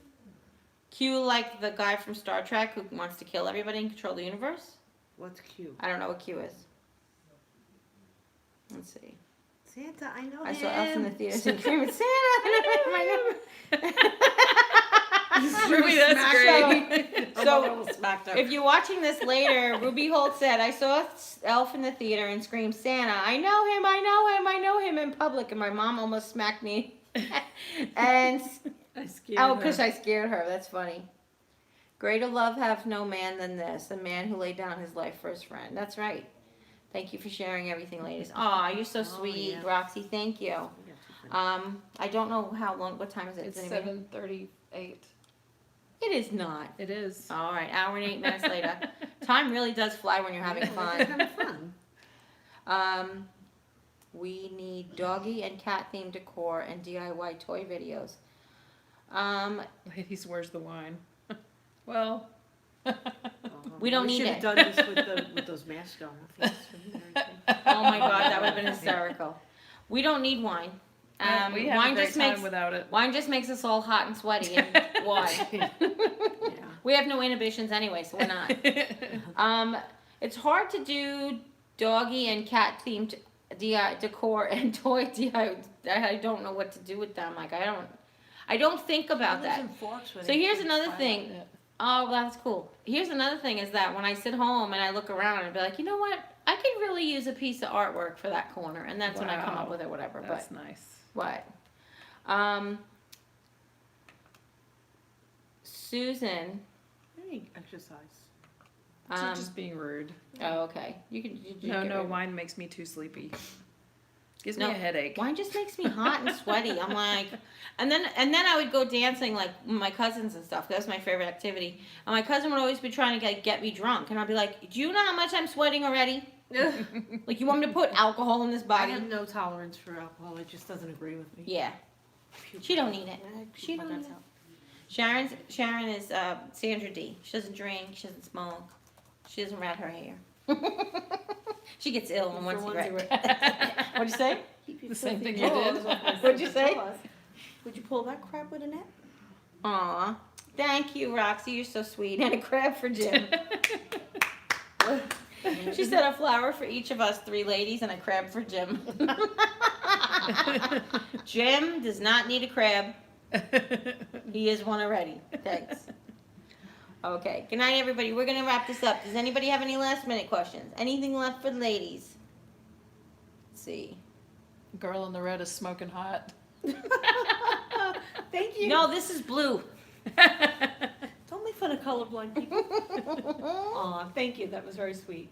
Speaker 3: Q, like the guy from Star Trek who wants to kill everybody and control the universe?
Speaker 4: What's Q?
Speaker 3: I don't know what Q is. Let's see.
Speaker 2: Santa, I know
Speaker 3: I
Speaker 2: him.
Speaker 3: saw Elf in the theaters and screaming, Santa! I know him,
Speaker 1: Ruby, that's great.
Speaker 3: So,
Speaker 4: smacked her.
Speaker 3: if you're watching this later, Ruby Holt said, I saw Elf in the theater and screamed, Santa, I know him, I know him, I know him in public. And my mom almost smacked me. And,
Speaker 4: I scared
Speaker 3: oh,
Speaker 4: her.
Speaker 3: because I scared her. That's funny. Greater love have no man than this, a man who laid down his life for his friend. That's right. Thank you for sharing everything, ladies. Aw, you're so sweet,
Speaker 4: yeah.
Speaker 3: Roxy. Thank you.
Speaker 4: I got two friends.
Speaker 3: I don't know how long, what time is it?
Speaker 1: It's
Speaker 3: Does anybody-
Speaker 1: 7:38.
Speaker 3: It is not.
Speaker 1: It is.
Speaker 3: All right, hour and 8 minutes later. Time really does fly when you're having
Speaker 4: It's
Speaker 3: fun.
Speaker 4: kind of fun.
Speaker 3: We need doggy and cat themed decor and DIY toy videos.
Speaker 1: Ladies, where's the wine? Well,
Speaker 3: We don't need
Speaker 4: should
Speaker 3: it.
Speaker 4: have done this with those masks on our face.
Speaker 3: Oh my God, that would have been hysterical. We don't need wine.
Speaker 1: we have
Speaker 3: Wine
Speaker 1: a great
Speaker 3: just
Speaker 1: time
Speaker 3: makes
Speaker 1: without it.
Speaker 3: wine just makes us all hot and sweaty. And why?
Speaker 4: Yeah.
Speaker 3: We have no inhibitions anyway, so we're not. It's hard to do doggy and cat themed decor and toy DIY. I don't know what to do with them. Like I don't think about that. So here's another thing.
Speaker 1: Yeah.
Speaker 3: Oh, that's cool. Here's another thing is that when I sit home and I look around and be like, you know what? I could really use a piece of artwork for that corner, and that's when I come up
Speaker 1: Wow.
Speaker 3: with it, whatever.
Speaker 1: That's
Speaker 3: But
Speaker 1: nice.
Speaker 3: what? Susan.
Speaker 4: Maybe exercise.
Speaker 1: She's just being rude.
Speaker 3: Oh, okay. You can.
Speaker 1: No, wine makes me too sleepy. Gives
Speaker 3: No,
Speaker 1: me a headache.
Speaker 3: Wine just makes me hot and sweaty. I'm like, and then I would go dancing like with my cousins and stuff. That was my favorite activity. And my cousin would always be trying to get me drunk, and I'd be like, "Do you know how much I'm sweating already? Like, you want me to put alcohol in this
Speaker 4: I
Speaker 3: body?"
Speaker 4: have no tolerance for alcohol. It just doesn't agree with me.
Speaker 3: Yeah, she don't need it. She don't need it. Sharon is Sandra D. She doesn't drink. She doesn't smoke. She doesn't rat her hair. She gets ill on one cigarette. What'd you say?
Speaker 1: The same thing you did.
Speaker 3: What'd you say?
Speaker 4: Would you pull that crab with a net?
Speaker 3: Aw, thank you, Roxy. You're so sweet. And a crab for Jim. She said a flower for each of us 3 ladies and a crab for Jim. Jim does not need a crab. He is one already. Thanks. Okay. Good night, everybody. We're going to wrap this up. Does anybody have any last minute questions? Anything left for the ladies? Let's see.
Speaker 1: Girl in the red is smoking hot.
Speaker 4: Thank you.
Speaker 3: No, this is blue.
Speaker 4: Don't make fun of colorblind people. Aw, thank you. That was very sweet.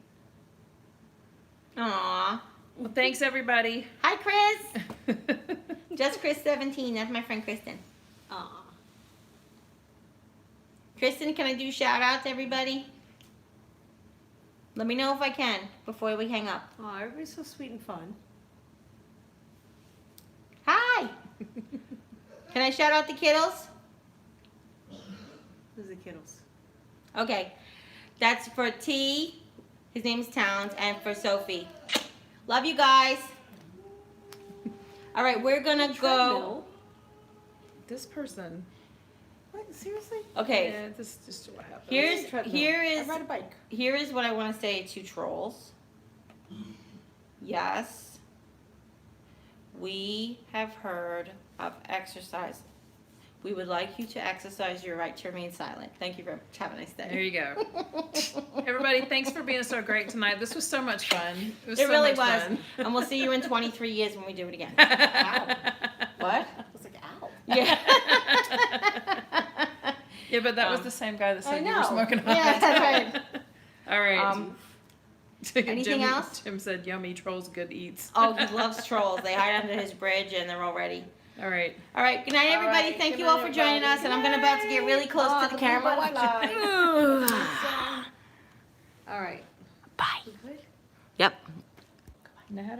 Speaker 3: Aw.
Speaker 1: Well, thanks, everybody.
Speaker 3: Hi, Chris. Just Chris 17. That's my friend Kristen.
Speaker 4: Aw.
Speaker 3: Kristen, can I do shout out to everybody? Let me know if I can before we hang up.
Speaker 4: Aw, everybody's so sweet and fun.
Speaker 3: Hi. Can I shout out the kiddos?
Speaker 4: Who's the kiddos?
Speaker 3: Okay. That's for T. His name is Towns. And for Sophie. Love you guys. All right, we're going to go.
Speaker 4: Treadmill?
Speaker 1: This person.
Speaker 4: What? Seriously?
Speaker 3: Okay.
Speaker 1: Yeah, this is just what happened.
Speaker 4: I ride a bike.
Speaker 3: Here is what I want to say to trolls. Yes, we have heard of exercise. We would like you to exercise your right to remain silent. Thank you very much. Have a nice day.
Speaker 1: There you go. Everybody, thanks for being so great tonight. This was so much fun. It was
Speaker 3: It
Speaker 1: so
Speaker 3: really
Speaker 1: much
Speaker 3: was.
Speaker 1: fun.
Speaker 3: And we'll see you in 23 years when we do it again.
Speaker 4: Ow.
Speaker 3: What?
Speaker 4: I was like, ow.
Speaker 3: Yeah.
Speaker 1: Yeah, but that was the same guy that said you were
Speaker 3: know.
Speaker 1: smoking hot.
Speaker 3: Yeah, that's right.
Speaker 1: All right.
Speaker 3: Anything else?
Speaker 1: Jim said, yummy, trolls, good eats.
Speaker 3: Oh, he loves trolls. They hide under his bridge and they're all ready.
Speaker 1: All right.
Speaker 3: All right. Good night, everybody.
Speaker 4: right,
Speaker 3: Thank
Speaker 4: good
Speaker 3: you all
Speaker 4: night,
Speaker 3: for joining
Speaker 4: everybody.
Speaker 3: us. And I'm going to about to get really close
Speaker 4: Oh,
Speaker 3: to the camera.
Speaker 4: All right.
Speaker 3: Bye.
Speaker 4: Good?
Speaker 3: Yep.
Speaker 1: Now how do